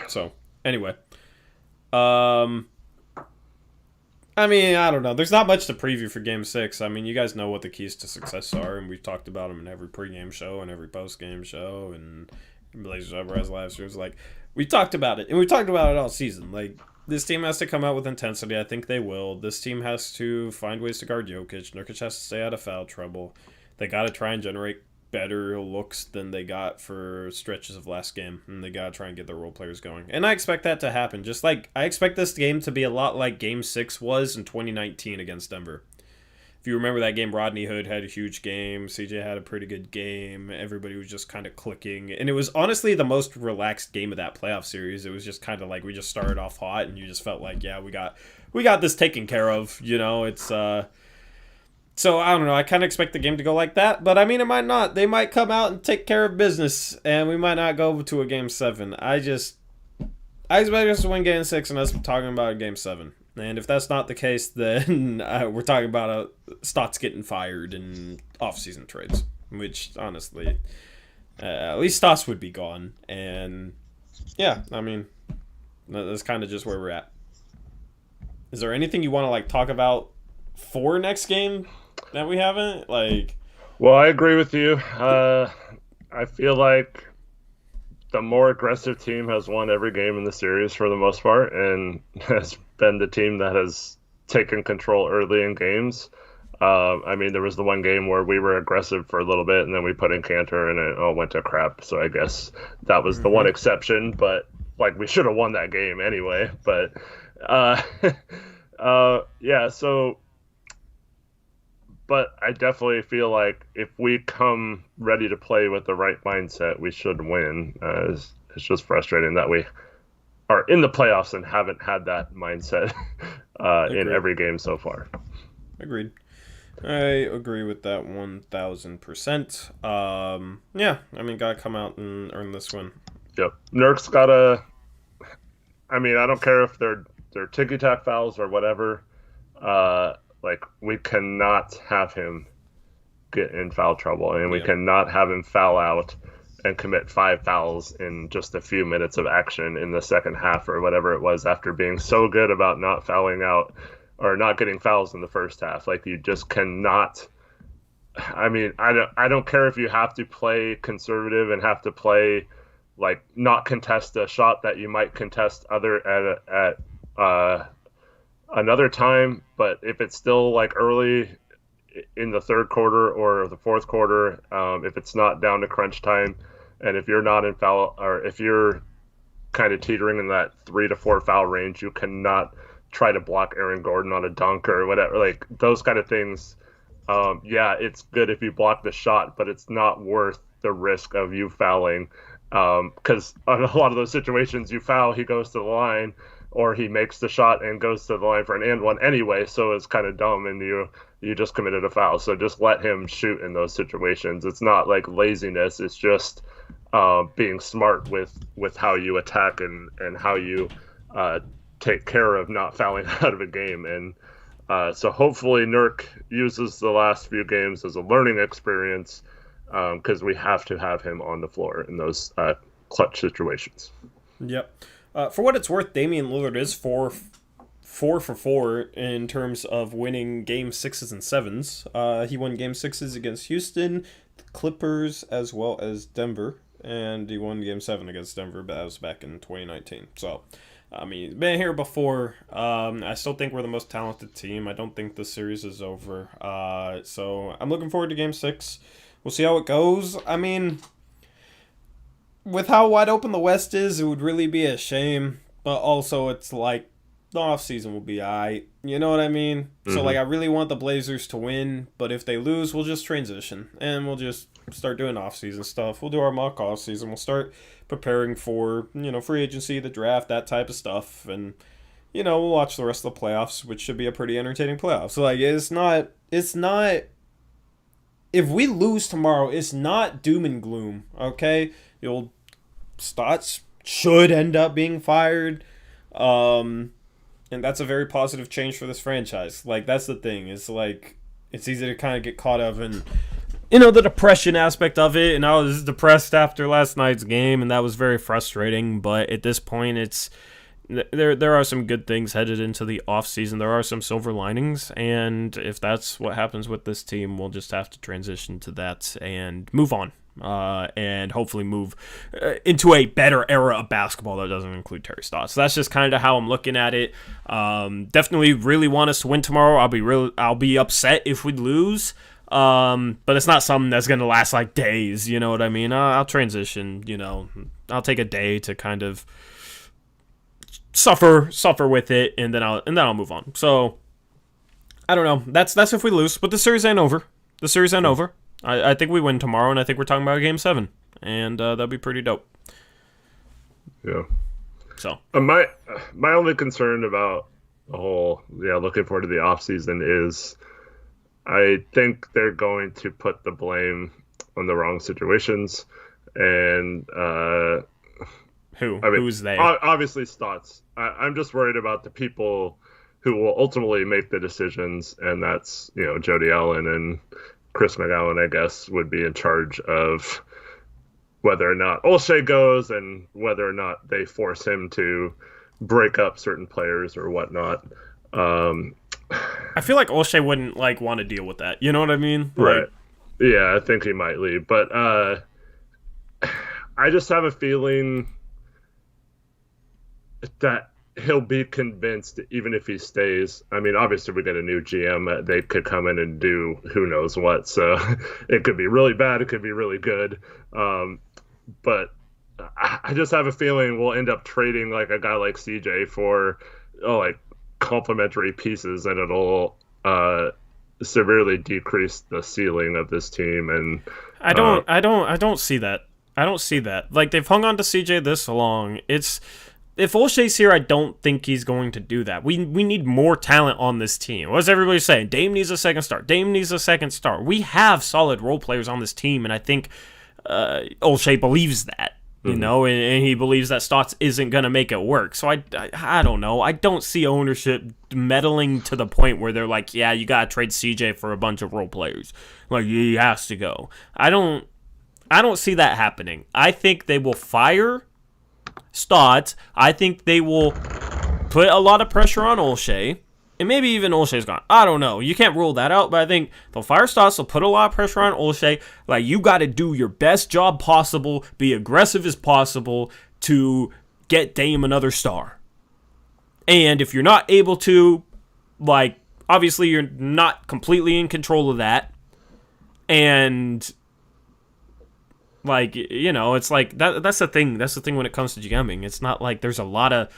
So anyway, I mean, I don't know. There's not much to preview for Game 6. I mean, you guys know what the keys to success are, and we've talked about them in every pregame show and every postgame show and Blazers Uprise live streams. Like, we talked about it, and we talked about it all season. Like, this team has to come out with intensity. I think they will. This team has to find ways to guard Jokic. Nurkic has to stay out of foul trouble. They got to try and generate better looks than they got for stretches of last game, and they got to try and get their role players going. And I expect that to happen. Just like I expect this game to be a lot like Game 6 was in 2019 against Denver. If you remember that game, Rodney Hood had a huge game. CJ had a pretty good game. Everybody was just kind of clicking. And it was honestly the most relaxed game of that playoff series. It was just kind of like we just started off hot, and you just felt like, yeah, we got this taken care of. You know, it's so I don't know. I kind of expect the game to go like that, but I mean, it might not. They might come out and take care of business, and we might not go to a Game 7. I expect us to win Game 6, and us talking about a Game 7. And if that's not the case, then we're talking about Stotts getting fired and off-season trades, which honestly, at least Stotts would be gone. And yeah, I mean, that's kind of just where we're at. Is there anything you want to like talk about for next game that we haven't? Well, I agree with you. I feel like the more aggressive team has won every game in the series for the most part, and has been the team that has taken control early in games. I mean, there was the one game where we were aggressive for a little bit, and then we put in Cantor, and it all went to crap. So I guess that was the one exception. But like, we should have won that game anyway. But yeah. So. But I definitely feel like if we come ready to play with the right mindset, we should win. It's just frustrating that we are in the playoffs and haven't had that mindset in every game so far. Agreed. I agree with that 1,000%. Yeah, I mean, gotta come out and earn this win. Yep. Nurk's gotta. I mean, I don't care if they're ticky-tack fouls or whatever. Like, we cannot have him get in foul trouble, and we cannot have him foul out and commit 5 fouls in just a few minutes of action in the second half or whatever it was, after being so good about not fouling out or not getting fouls in the first half. Like, you just cannot. I mean, I don't care if you have to play conservative and have to play like not contest a shot that you might contest at another time. But if it's still like early in the third quarter or the fourth quarter, if it's not down to crunch time, and if you're not in foul, or if you're kind of teetering in that 3 to 4 foul range, you cannot try to block Aaron Gordon on a dunk or whatever. Like those kind of things. Yeah, it's good if you block the shot, but it's not worth the risk of you fouling. Because on a lot of those situations, you foul, he goes to the line, or he makes the shot and goes to the line for an and one anyway. So it's kind of dumb, and you just committed a foul. So just let him shoot in those situations. It's not like laziness. It's just being smart with how you attack and how you take care of not fouling out of a game. And so hopefully Nurk uses the last few games as a learning experience, because we have to have him on the floor in those clutch situations. Yep. For what it's worth, Damian Lillard is 4 for 4 in terms of winning game 6s and 7s. He won game 6s against Houston, the Clippers, as well as Denver. And he won game 7 against Denver, but that was back in 2019. So, I mean, he's been here before. I still think we're the most talented team. I don't think the series is over. So I'm looking forward to game 6. We'll see how it goes. I mean, with how wide open the West is, it would really be a shame. But also, it's like, the offseason will be alright. You know what I mean? Mm-hmm. So, like, I really want the Blazers to win. But if they lose, we'll just transition. And we'll just start doing offseason stuff. We'll do our mock offseason. We'll start preparing for, free agency, the draft, that type of stuff. And, we'll watch the rest of the playoffs, which should be a pretty entertaining playoff. So, like, it's not... If we lose tomorrow, it's not doom and gloom, okay? The old Stotts should end up being fired. And that's a very positive change for this franchise. Like, that's the thing. It's like, it's easy to kind of get caught up in, the depression aspect of it. And I was depressed after last night's game, and that was very frustrating. But at this point, there are some good things headed into the offseason. There are some silver linings. And if that's what happens with this team, we'll just have to transition to that and move on. And hopefully move into a better era of basketball that doesn't include Terry Stotts. So that's just kind of how I'm looking at it. Definitely really want us to win tomorrow. I'll be upset if we lose. But it's not something that's going to last like days. You know what I mean? I'll transition. I'll take a day to kind of suffer with it, and then I'll move on. So I don't know. That's if we lose. But the series ain't over. I think we win tomorrow, and I think we're talking about Game 7, and that'd be pretty dope. Yeah. So my only concern about the whole looking forward to the offseason is I think they're going to put the blame on the wrong situations, and who's they? Obviously Stotts. I'm just worried about the people who will ultimately make the decisions, and that's Jody Allen and Chris McGowan, I guess, would be in charge of whether or not Olshey goes and whether or not they force him to break up certain players or whatnot. I feel like Olshey wouldn't want to deal with that. You know what I mean? Right. Yeah, I think he might leave. But I just have a feeling that he'll be convinced even if he stays. I mean, obviously we get a new GM. They could come in and do who knows what. So it could be really bad. It could be really good. But I just have a feeling we'll end up trading like a guy like CJ for complementary pieces, and it'll severely decrease the ceiling of this team. And I don't see that. I don't see that. Like, they've hung on to CJ this long. If Olshey's here, I don't think he's going to do that. We need more talent on this team. What's everybody saying? Dame needs a second star. We have solid role players on this team, and I think Olshey believes that, and he believes that Stotts isn't going to make it work. So I don't know. I don't see ownership meddling to the point where they're like, yeah, you got to trade CJ for a bunch of role players. Like, he has to go. I don't see that happening. I think they will fire Stotts. I think they will put a lot of pressure on Olshey, And maybe even Olshe's gone. I don't know. You can't rule that out, but I think they'll fire Stotts. They'll put a lot of pressure on Olshe. Like, you got to do your best job possible, be aggressive as possible to get Dame another star. And if you're not able to, like, obviously you're not completely in control of that. And, like, you know, it's like, that's the thing. That's the thing when it comes to GMing. It's not like there's a lot of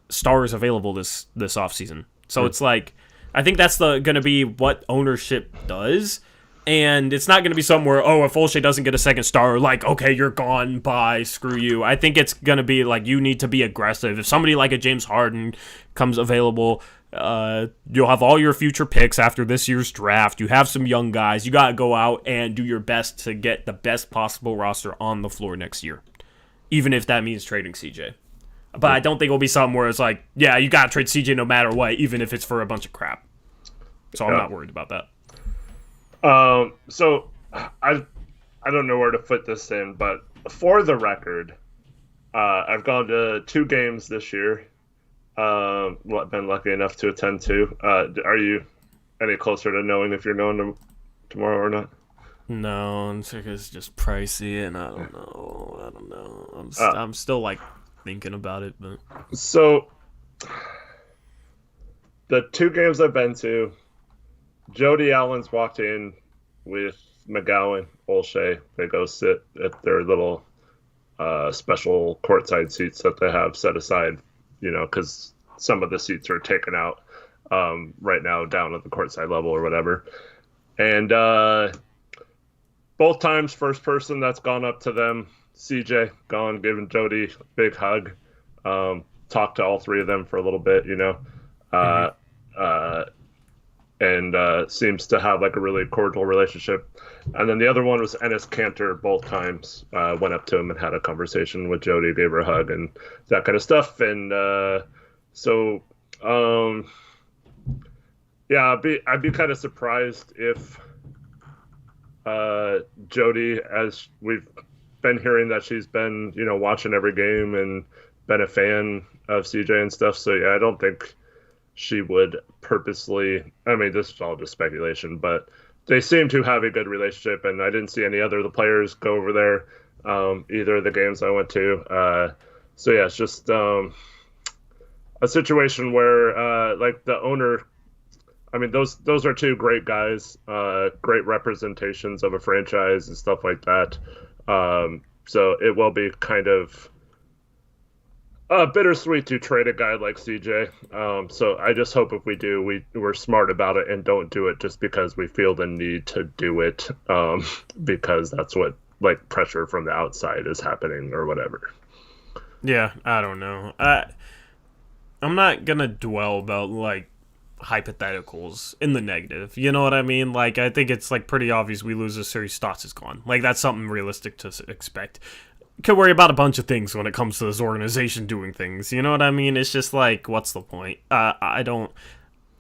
stars available this offseason. So it's like, I think that's going to be what ownership does. And it's not going to be somewhere, if Olshe doesn't get a second star, like, okay, you're gone, bye, screw you. I think it's going to be like, you need to be aggressive. If somebody like a James Harden comes available, you'll have all your future picks after this year's draft. You have some young guys. You got to go out and do your best to get the best possible roster on the floor next year, even if that means trading CJ. But I don't think it'll be something where it's like, yeah, you got to trade CJ no matter what, even if it's for a bunch of crap. So I'm not worried about that. So I don't know where to put this in, but for the record, I've gone to 2 games this year. Been lucky enough to attend 2. Are you any closer to knowing if you're going to tomorrow or not? No, it's just pricey, and I don't know. I'm still like thinking about it, but so the 2 games I've been to, Jody Allen's walked in with McGowan, Olshe. They go sit at their little special courtside seats that they have set aside, because some of the seats are taken out right now down at the courtside level or whatever. And both times, first person that's gone up to them, CJ, gone, giving Jody a big hug, talked to all 3 of them for a little bit, and seems to have like a really cordial relationship. And then the other one was Enes Kanter. Both times went up to him and had a conversation with Jody, gave her a hug and that kind of stuff. And I'd be kind of surprised if Jody, as we've been hearing that she's been, watching every game and been a fan of CJ and stuff. So yeah, I don't think she would purposely, I mean, this is all just speculation, but they seem to have a good relationship, and I didn't see any other of the players go over there, either of the games I went to. So yeah, it's just a situation where, like, the owner, I mean, those are 2 great guys, great representations of a franchise and stuff like that. So it will be kind of bittersweet to trade a guy like CJ. So I just hope if we do, we're smart about it and don't do it just because we feel the need to do it, because that's what, like, pressure from the outside is happening or whatever. Yeah, I don't know. I'm not gonna dwell about, like, hypotheticals in the negative. You know what I mean? Like, I think it's, like, pretty obvious we lose this series, Stotts is gone. Like, that's something realistic to expect. Could worry about a bunch of things when it comes to this organization doing things. You know what I mean? It's just like, what's the point?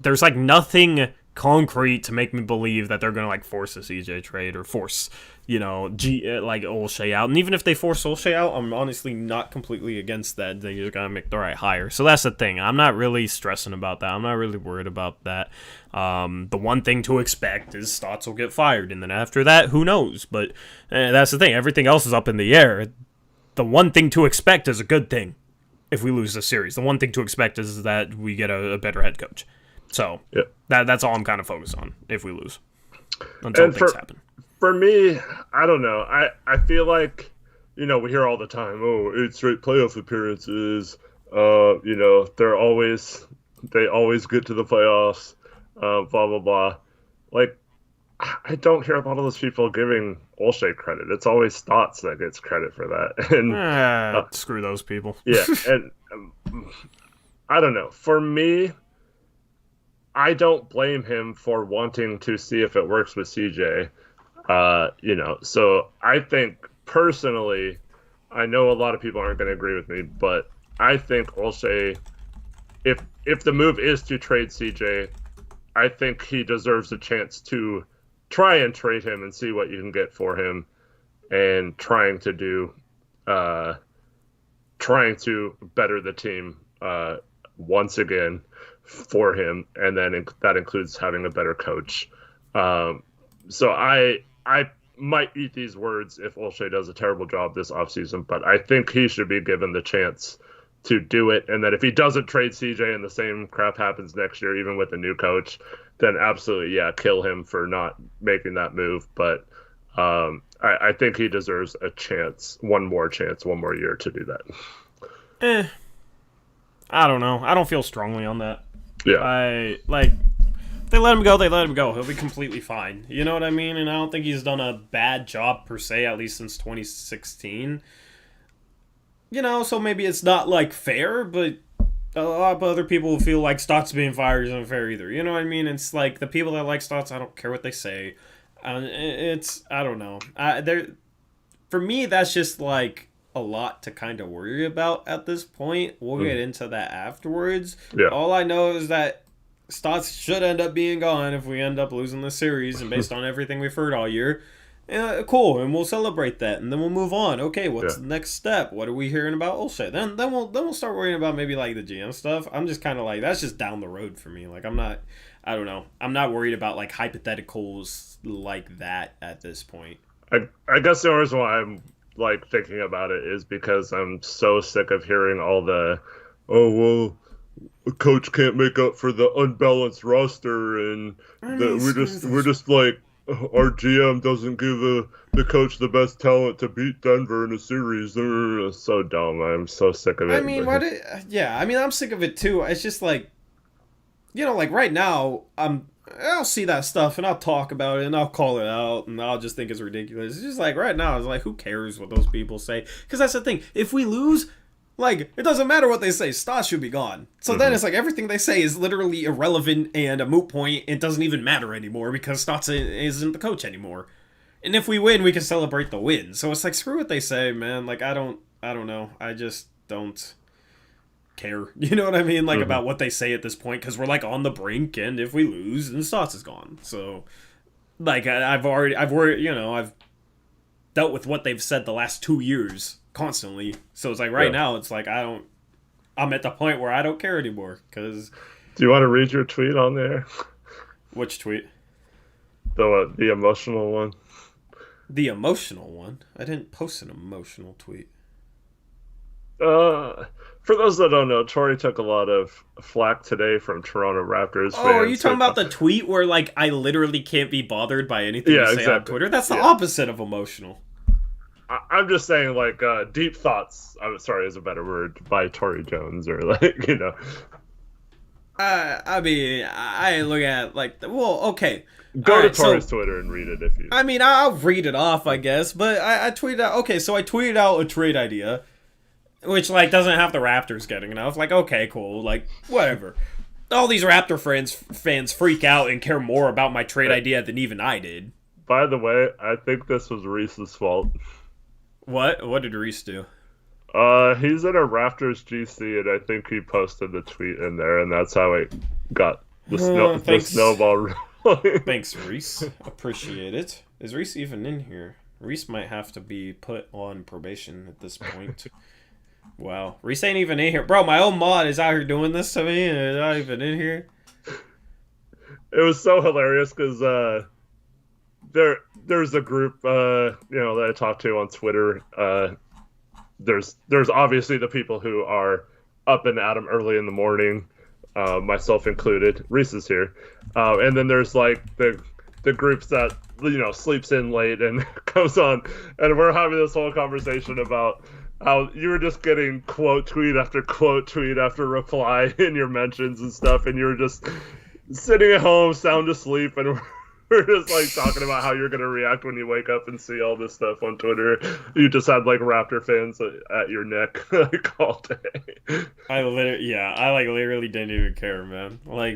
There's like nothing concrete to make me believe that they're gonna like force a CJ trade or force, like Olshe out. And even if they force Olshe out, I'm honestly not completely against that. They just gotta make the right hire. So that's the thing. I'm not really stressing about that. I'm not really worried about that. The one thing to expect is Stotts will get fired, and then after that, who knows? But that's the thing. Everything else is up in the air. The one thing to expect is a good thing if we lose the series. The one thing to expect is that we get a better head coach. So that's all I'm kind of focused on if we lose until things happen. For me, I don't know. I feel like, we hear all the time, 8 straight playoff appearances. They always get to the playoffs. Blah, blah, blah. Like, I don't hear a lot of those people giving Olshe credit. It's always Stotts that gets credit for that. And screw those people. Yeah, and I don't know. For me, I don't blame him for wanting to see if it works with CJ. So I think personally, I know a lot of people aren't going to agree with me, but I think Olshe, if the move is to trade CJ, I think he deserves a chance to try and trade him and see what you can get for him, and trying to better the team once again. for him, and then that includes having a better coach. So I might eat these words if Olshey does a terrible job this offseason, but I think he should be given the chance to do it. And that if he doesn't trade CJ and the same crap happens next year, even with a new coach, then absolutely, yeah, kill him for not making that move. But I think he deserves a chance, one more year to do that. I don't know. I don't feel strongly on that. Yeah. They let him go, they let him go. He'll be completely fine. You know what I mean? And I don't think he's done a bad job per se, at least since 2016. So maybe it's not, fair, but a lot of other people feel like Stotts being fired isn't fair either. You know what I mean? It's like, the people that like Stotts, I don't care what they say. I don't know. For me, that's just, a lot to kind of worry about at this point. We'll get into that afterwards. Yeah. All I know is that Stotts should end up being gone if we end up losing the series, and based on everything we've heard all year, cool, and we'll celebrate that, and then we'll move on. Okay, what's the next step? What are we hearing about Olshey? Then we'll start worrying about maybe the GM stuff. I'm just kind of that's just down the road for me. I don't know. I'm not worried about hypotheticals like that at this point. I guess the reason why I'm thinking about it is because I'm so sick of hearing all the, a coach can't make up for the unbalanced roster, and we're just our GM doesn't give the coach the best talent to beat Denver in a series. They're so dumb. I'm so sick of it. I'm sick of it too. It's just right now I'll see that stuff and I'll talk about it and I'll call it out and I'll just think it's ridiculous. It's just right now it's who cares what those people say? Because that's the thing. If we lose, it doesn't matter what they say. Stotts should be gone. So then it's everything they say is literally irrelevant and a moot point. It doesn't even matter anymore because Stotts isn't the coach anymore. And if we win, we can celebrate the win. So it's screw what they say, man. I don't know. I just don't care. You know what I mean? About what they say at this point, because we're on the brink, and if we lose, then Stotts is gone. So I've dealt with what they've said the last 2 years constantly. So it's now it's I'm at the point where I don't care anymore. Because do you want to read your tweet on there? Which tweet? The emotional one. The emotional one? I didn't post an emotional tweet. For those that don't know, Tori took a lot of flack today from Toronto Raptors fans. Oh, are you talking about the tweet where I literally can't be bothered by anything you say on Twitter? That's the opposite of emotional. I'm just saying, deep thoughts. I'm sorry, is a better word, by Tori Jones, or I mean, I look at okay. Go to Tori's Twitter and read it if you. I mean, I'll read it off, I guess, but I tweeted out. Okay, so I tweeted out a trade idea, which doesn't have the Raptors getting enough. Okay, cool, whatever. All these Raptor fans freak out and care more about my trade idea than even I did. By the way, I think this was Reese's fault. What? What did Reese do? He's in a Raptors GC, and I think he posted the tweet in there, and that's how it got the snowball rolling. Thanks, Reese. Appreciate it. Is Reese even in here? Reese might have to be put on probation at this point. Wow. Reese ain't even in here. Bro, my own mod is out here doing this to me, and it's not even in here. It was so hilarious, because there's a group that I talk to on Twitter. There's obviously the people who are up and at 'em early in the morning, myself included. Reese is here, and then there's the groups that sleeps in late and comes on, and we're having this whole conversation about how you were just getting quote tweet after reply in your mentions and stuff, and you were just sitting at home sound asleep, and we're just talking about how you're going to react when you wake up and see all this stuff on Twitter. You just had Raptor fans at your neck all day. I literally didn't even care, man. Why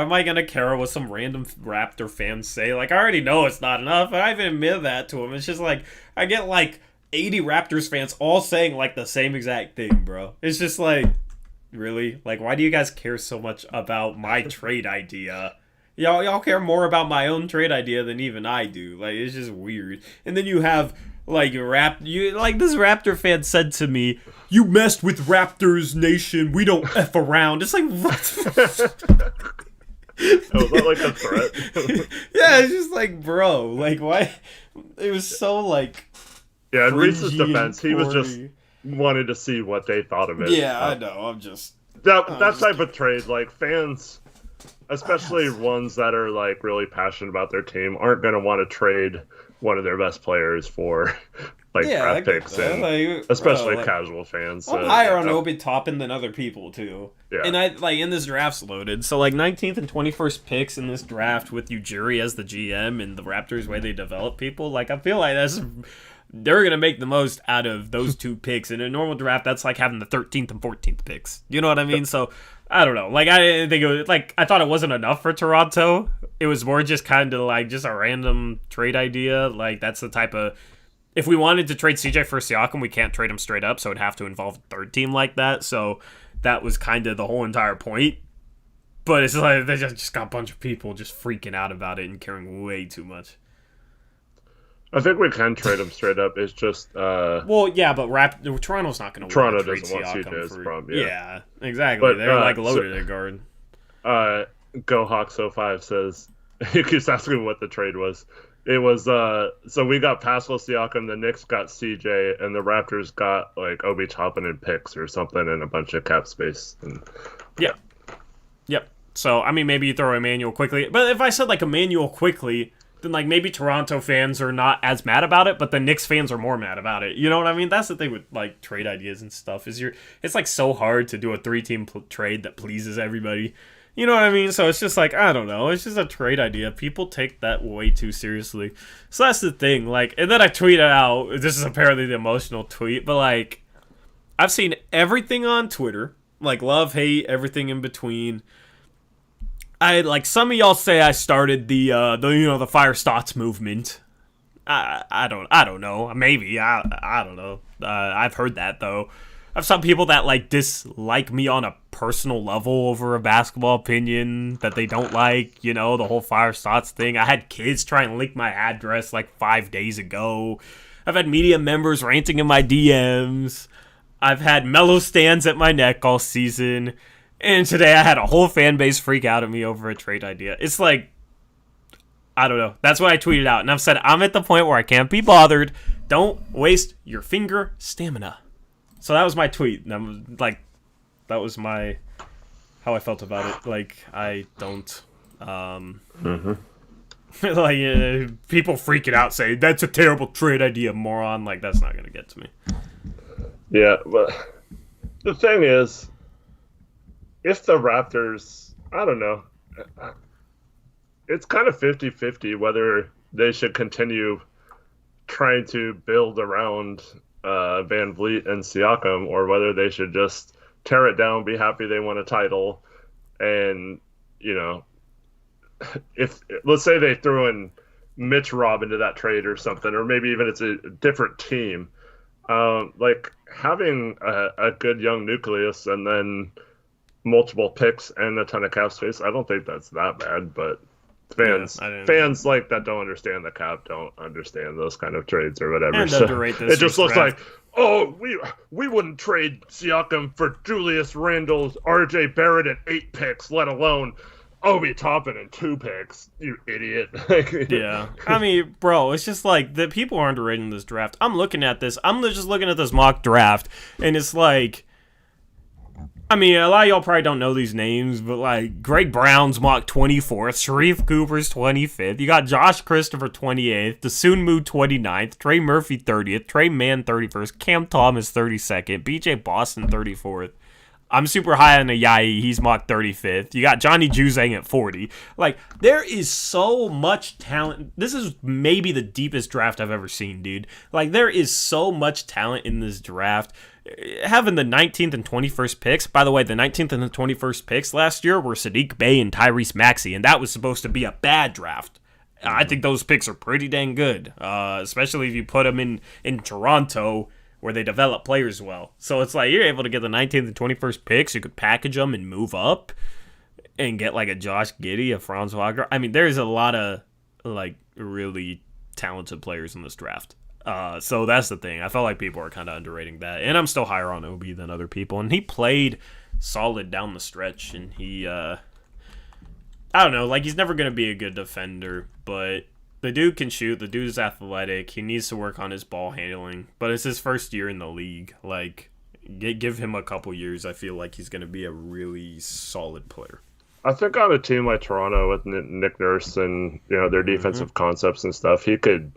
am I going to care what some random Raptor fans say? I already know it's not enough, and I even admit that to them. It's just I get 80 Raptors fans all saying the same exact thing, bro. It's just really? Why do you guys care so much about my trade idea? Y'all care more about my own trade idea than even I do. It's just weird. And then you have Like this Raptor fan said to me, "You messed with Raptors Nation. We don't f around." It's like what? Was that like a threat? Yeah, it's just like, bro, like why? It was so like. Yeah, in Reese's cringy defense, he was just wanted to see what they thought of it. Yeah, I know. I'm just that type of trade, like fans, especially ones that are like really passionate about their team, aren't going to want to trade one of their best players for like draft picks, and like, especially bro, casual fans. I'm higher on Obi Toppin than other people too. Yeah. And I like in this draft's loaded, so like 19th and 21st picks in this draft with Ujiri as the GM and the Raptors way they develop people. Like I feel like they're gonna make the most out of those two picks. In a normal draft, that's like having the 13th and 14th picks. You know what I mean? So I don't know. Like I didn't think it was like I thought it wasn't enough for Toronto. It was more just kind of like just a random trade idea. Like that's the type of if we wanted to trade CJ for Siakam, we can't trade him straight up, so it'd have to involve a third team like that. So that was kind of the whole entire point. But it's like they just got a bunch of people just freaking out about it and caring way too much. I think we can trade him straight up. It's just well, yeah, but Toronto's not going to. Toronto doesn't want CJ's problem. Yeah, exactly. But, they're like loaded at guard. Go Hawks 05 says he keeps asking what the trade was. It was so we got Pascal Siakam, the Knicks got CJ, and the Raptors got like Obi Toppin and picks or something and a bunch of cap space. And, yeah. Yep. So I mean, maybe you throw Emmanuel quickly, but if I said like Emmanuel quickly, then like maybe Toronto fans are not as mad about it, but the Knicks fans are more mad about it. You know what I mean? That's the thing with like trade ideas and stuff it's like so hard to do a 3-team trade that pleases everybody. You know what I mean? So it's just like, I don't know. It's just a trade idea. People take that way too seriously. So that's the thing. Like, and then I tweeted out, this is apparently the emotional tweet, but like, I've seen everything on Twitter, like love, hate, everything in between. I like some of y'all say I started the Fire Stotts movement. I don't know. Maybe I don't know. I've heard that though. I have some people that like dislike me on a personal level over a basketball opinion that they don't like, the whole Fire Stotts thing. I had kids try and leak my address like 5 days ago. I've had media members ranting in my DMs. I've had mellow stands at my neck all season. And today I had a whole fan base freak out at me over a trade idea. It's like, I don't know. That's what I tweeted out. And I've said, I'm at the point where I can't be bothered. Don't waste your finger stamina. So that was my tweet. And I'm like, that was how I felt about it. Like, I don't, like, people freaking out saying, that's a terrible trade idea, moron. Like, that's not going to get to me. Yeah, but the thing is, if the Raptors, I don't know, it's kind of 50-50 whether they should continue trying to build around Van Vliet and Siakam or whether they should just tear it down, be happy they won a title, and, if let's say they threw in Mitch Rob into that trade or something, or maybe even it's a different team, like having a good young nucleus and then multiple picks and a ton of cap space, I don't think that's that bad, but fans like that don't understand the cap don't understand those kind of trades or whatever. And so it just looks like, oh, we wouldn't trade Siakam for Julius Randle, RJ Barrett at 8 picks, let alone Obi Toppin and 2 picks, you idiot. Yeah. I mean, bro, it's just like the people are underrating this draft. I'm looking at this. I'm just looking at this mock draft, and it's like, I mean, a lot of y'all probably don't know these names, but like Greg Brown's mock 24th, Sharif Cooper's 25th. You got Josh Christopher 28th, Dosunmu 29th, Trey Murphy 30th, Trey Mann 31st, Cam Thomas 32nd, BJ Boston 34th. I'm super high on Ayayi. He's mocked 35th. You got Johnny Juzang at 40. Like, there is so much talent. This is maybe the deepest draft I've ever seen, dude. Like, there is so much talent in this draft. Having the 19th and 21st picks. By the way, the 19th and the 21st picks last year were Sadiq Bey and Tyrese Maxey, and that was supposed to be a bad draft. I think those picks are pretty dang good, especially if you put them in Toronto, where they develop players well. So it's like you're able to get the 19th and 21st picks. You could package them and move up and get like a Josh Giddey, a Franz Wagner. I mean, there's a lot of like really talented players in this draft. So that's the thing. I felt like people are kind of underrating that, and I'm still higher on Obi than other people. And he played solid down the stretch, and he, I don't know, like he's never gonna be a good defender, but the dude can shoot. The dude is athletic. He needs to work on his ball handling, but it's his first year in the league. Like, give him a couple years. I feel like he's gonna be a really solid player. I think on a team like Toronto with Nick Nurse and their defensive concepts and stuff, he could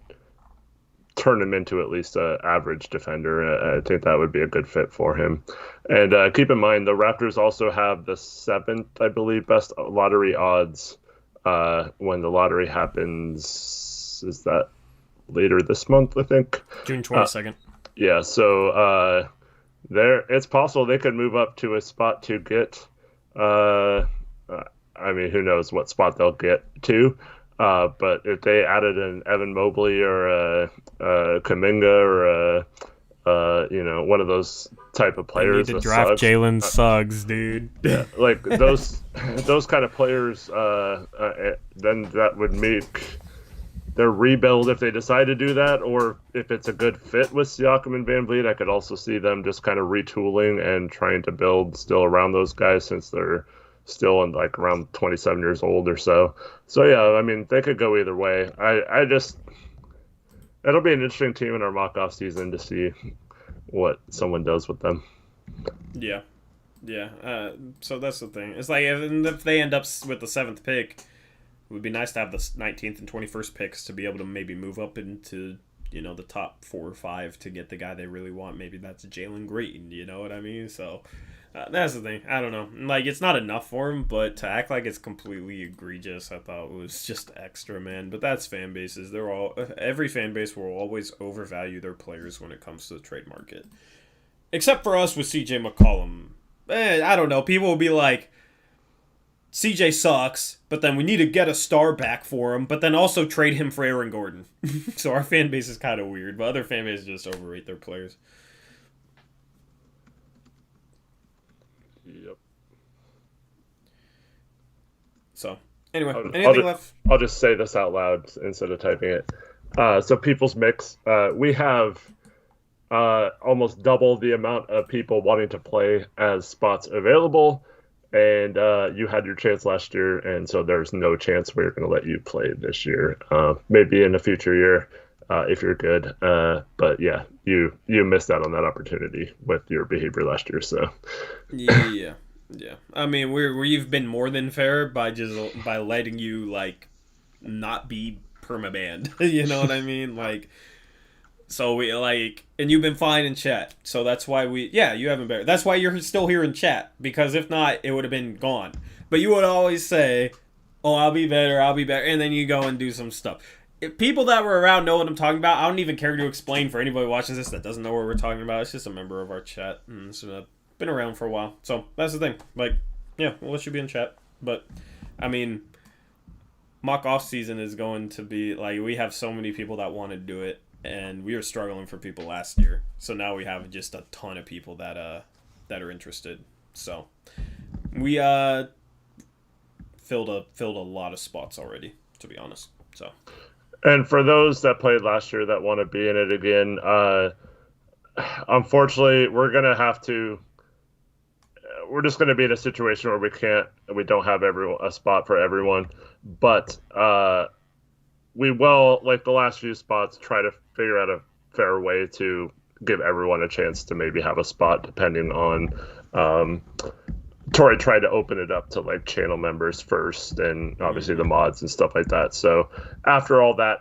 turn him into at least an average defender. I think that would be a good fit for him. And keep in mind, the Raptors also have the 7th, I believe, best lottery odds when the lottery happens. Is that later this month, I think? June 22nd. Yeah, so it's possible they could move up to a spot to get I mean, who knows what spot they'll get to. But if they added an Evan Mobley or a Kuminga or one of those type of players, they need to draft Jalen Suggs, dude. Yeah, like those kind of players. Then that would make their rebuild if they decide to do that, or if it's a good fit with Siakam and VanVleet. I could also see them just kind of retooling and trying to build still around those guys since they're still in like around 27 years old or so. So yeah, I mean, they could go either way. It'll be an interesting team in our mock-off season to see what someone does with them. Yeah. So that's the thing. It's like if they end up with the 7th pick, it would be nice to have the 19th and 21st picks to be able to maybe move up into the top 4 or 5 to get the guy they really want. Maybe that's Jalen Green. You know what I mean? So. That's the thing. I don't know. Like, it's not enough for him, but to act like it's completely egregious, I thought was just extra, man. But that's fan bases. Every fan base will always overvalue their players when it comes to the trade market. Except for us with CJ McCollum. I don't know. People will be like, CJ sucks, but then we need to get a star back for him, but then also trade him for Aaron Gordon. So our fan base is kind of weird, but other fan bases just overrate their players. Yep. So, anyway, anything left? I'll just say this out loud instead of typing it. So, People's Mix, we have almost double the amount of people wanting to play as spots available, and you had your chance last year, and so there's no chance we're going to let you play this year. Maybe in a future year if you're good. But yeah, you missed out on that opportunity with your behavior last year. So yeah. I mean, we've been more than fair by letting you like not be permabanned. You know what I mean? Like, so we like, and you've been fine in chat. So that's why you haven't been. That's why you're still here in chat, because if not, it would have been gone. But you would always say, "Oh, I'll be better," and then you go and do some stuff. If people that were around know what I'm talking about. I don't even care to explain for anybody watching this that doesn't know what we're talking about. It's just a member of our chat, and so been around for a while. So that's the thing. Like, yeah, we'll let you be in chat. But I mean, mock off season is going to be like, we have so many people that want to do it, and we were struggling for people last year. So now we have just a ton of people that are interested. So we filled a lot of spots already, to be honest. So. And for those that played last year that want to be in it again, unfortunately, we're just going to be in a situation where we don't have a spot for everyone. But we will, like the last few spots, try to figure out a fair way to give everyone a chance to maybe have a spot, depending on. Tori tried to open it up to like channel members first, and obviously the mods and stuff like that. So after all that,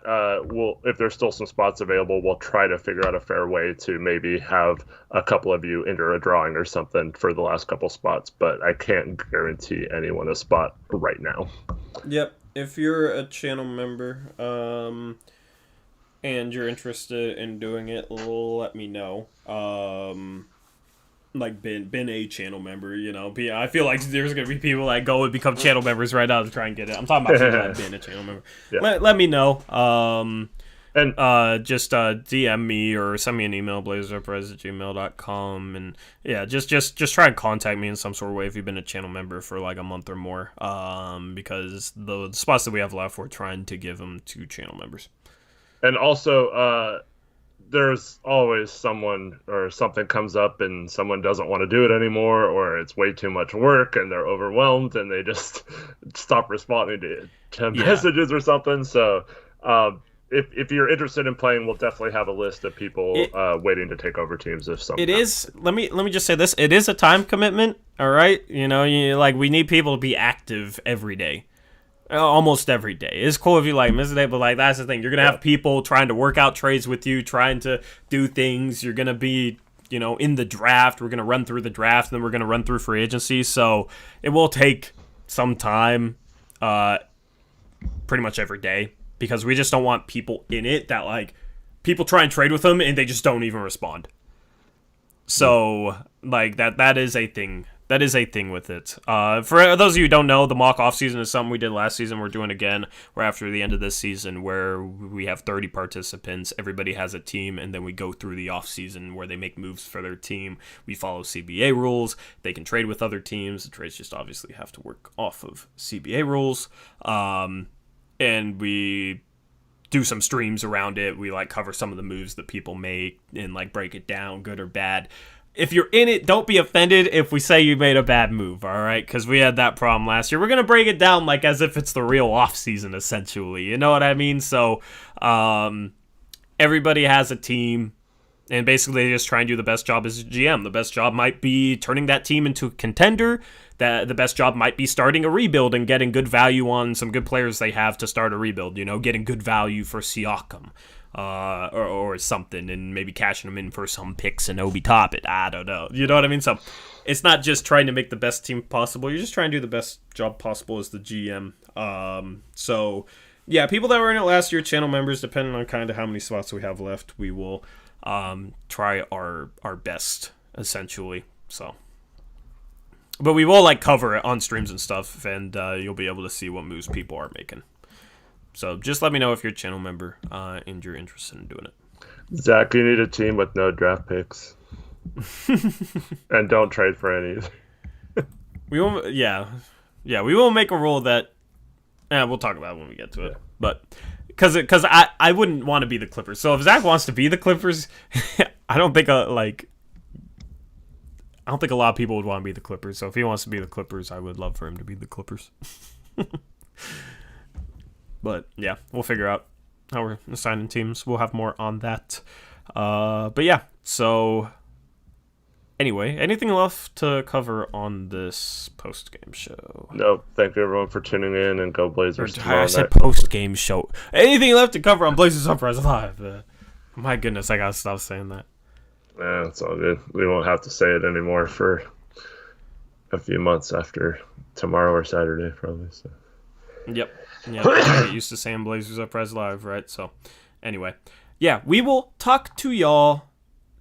if there's still some spots available, we'll try to figure out a fair way to maybe have a couple of you enter a drawing or something for the last couple spots. But I can't guarantee anyone a spot right now. Yep. If you're a channel member, and you're interested in doing it, let me know. Like been a channel member, you know. I feel like there's gonna be people that go and become channel members right now to try and get it. I'm talking about people that have been a channel member. Yeah. Let me know. And just DM me or send me an email, blazerpress@gmail.com, and yeah, just try and contact me in some sort of way if you've been a channel member for like a month or more. Because the spots that we have left, we're trying to give them to channel members. And also, there's always someone or something comes up and someone doesn't want to do it anymore, or it's way too much work and they're overwhelmed and they just stop responding to messages or something. So if you're interested in playing, we'll definitely have a list of people waiting to take over teams if something. It is. Let me just say this. It is a time commitment. All right. We need people to be active every day. Almost every day. It's cool if you miss a day, but that's the thing. You're gonna have people trying to work out trades with you, trying to do things. You're gonna be, in the draft. We're gonna run through the draft, and then we're gonna run through free agency. So it will take some time, pretty much every day, because we just don't want people in it that people try and trade with them and they just don't even respond. So that is a thing. That is a thing with it. For those of you who don't know, the mock offseason is something we did last season. We're doing again. We're after the end of this season where we have 30 participants. Everybody has a team, and then we go through the offseason where they make moves for their team. We follow CBA rules. They can trade with other teams. The trades just obviously have to work off of CBA rules. And we do some streams around it. We cover some of the moves that people make and break it down, good or bad. If you're in it, don't be offended if we say you made a bad move, all right? Because we had that problem last year. We're going to break it down as if it's the real offseason, essentially. You know what I mean? So everybody has a team, and basically they just try and do the best job as a GM. The best job might be turning that team into a contender. The best job might be starting a rebuild and getting good value on some good players they have to start a rebuild. Getting good value for Siakam. Or something, and maybe cashing them in for some picks and Obi Toppin. I don't know. You know what I mean? So it's not just trying to make the best team possible. You're just trying to do the best job possible as the GM. So yeah, people that were in it last year, channel members, depending on kind of how many slots we have left, we will try our best, essentially. So, but we will cover it on streams and stuff, and you'll be able to see what moves people are making. So just let me know if you're a channel member and you're interested in doing it. Zach, you need a team with no draft picks. And don't trade for any. We will, we will make a rule that, we'll talk about it when we get to it. Yeah. But because I wouldn't want to be the Clippers. So if Zach wants to be the Clippers, I don't think a lot of people would want to be the Clippers. So if he wants to be the Clippers, I would love for him to be the Clippers. But yeah, we'll figure out how we're assigning teams. We'll have more on that. But yeah, so anyway, anything left to cover on this post-game show? No, thank you everyone for tuning in, and go Blazers tomorrow I said post-game show. Anything left to cover on Blazers Uprise Live? My goodness, I gotta stop saying that. Yeah, it's all good. We won't have to say it anymore for a few months after tomorrow or Saturday, probably. So. Yep. Yeah, I get used to saying Blazers Uprise Live, right? So, anyway. Yeah, we will talk to y'all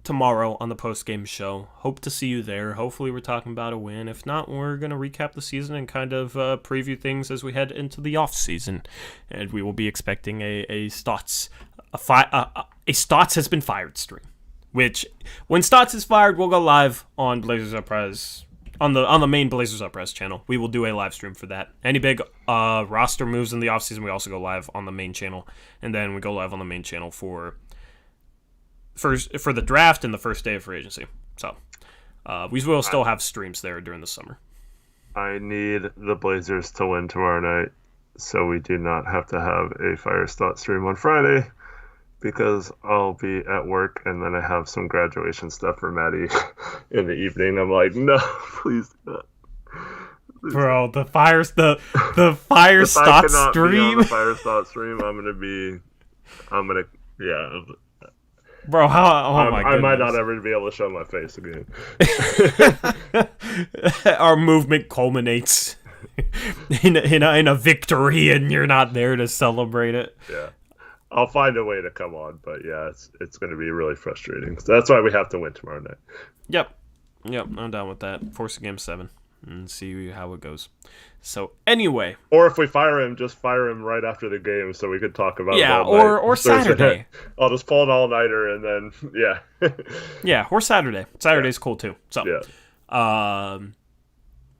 tomorrow on the post-game show. Hope to see you there. Hopefully we're talking about a win. If not, we're going to recap the season and kind of preview things as we head into the off-season. And we will be expecting a Stotts has been fired stream. Which, when Stotts is fired, we'll go live on Blazers Uprise on the main Blazers Uprise channel. We will do a live stream for that. Any big roster moves in the offseason, we also go live on the main channel. And then we go live on the main channel for the draft and the first day of free agency. So we will still have streams there during the summer. I need the Blazers to win tomorrow night so we do not have to have a Fire Stot stream on Friday, because I'll be at work and then I have some graduation stuff for Maddie in the evening. I'm like, no, please do not. Bro, the Fire Stot stream. The Fire Stot stream. Bro, how? Oh my goodness. I might not ever be able to show my face again. Our movement culminates in a victory, and you're not there to celebrate it. Yeah. I'll find a way to come on, but yeah, it's going to be really frustrating. So that's why we have to win tomorrow night. Yep, I'm down with that. Force a game 7 and see how it goes. So anyway, or if we fire him, just fire him right after the game so we could talk about it all night. or Saturday. I'll just pull an all-nighter and then yeah, or Saturday. Saturday's cool too. So yeah,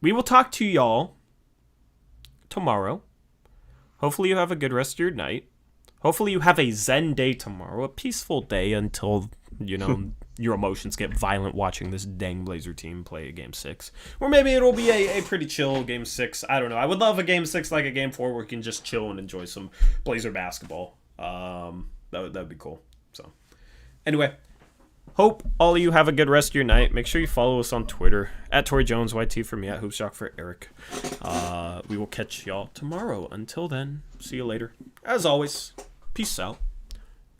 we will talk to y'all tomorrow. Hopefully you have a good rest of your night. Hopefully you have a zen day tomorrow, a peaceful day until, your emotions get violent watching this dang Blazer team play a Game 6. Or maybe it'll be a pretty chill Game 6. I don't know. I would love a Game 6 like a Game 4 where we can just chill and enjoy some Blazer basketball. That would be cool. So, anyway, hope all of you have a good rest of your night. Make sure you follow us on Twitter, at ToryJonesYT for me, at HoopShock for Eric. We will catch y'all tomorrow. Until then, see you later. As always, peace out.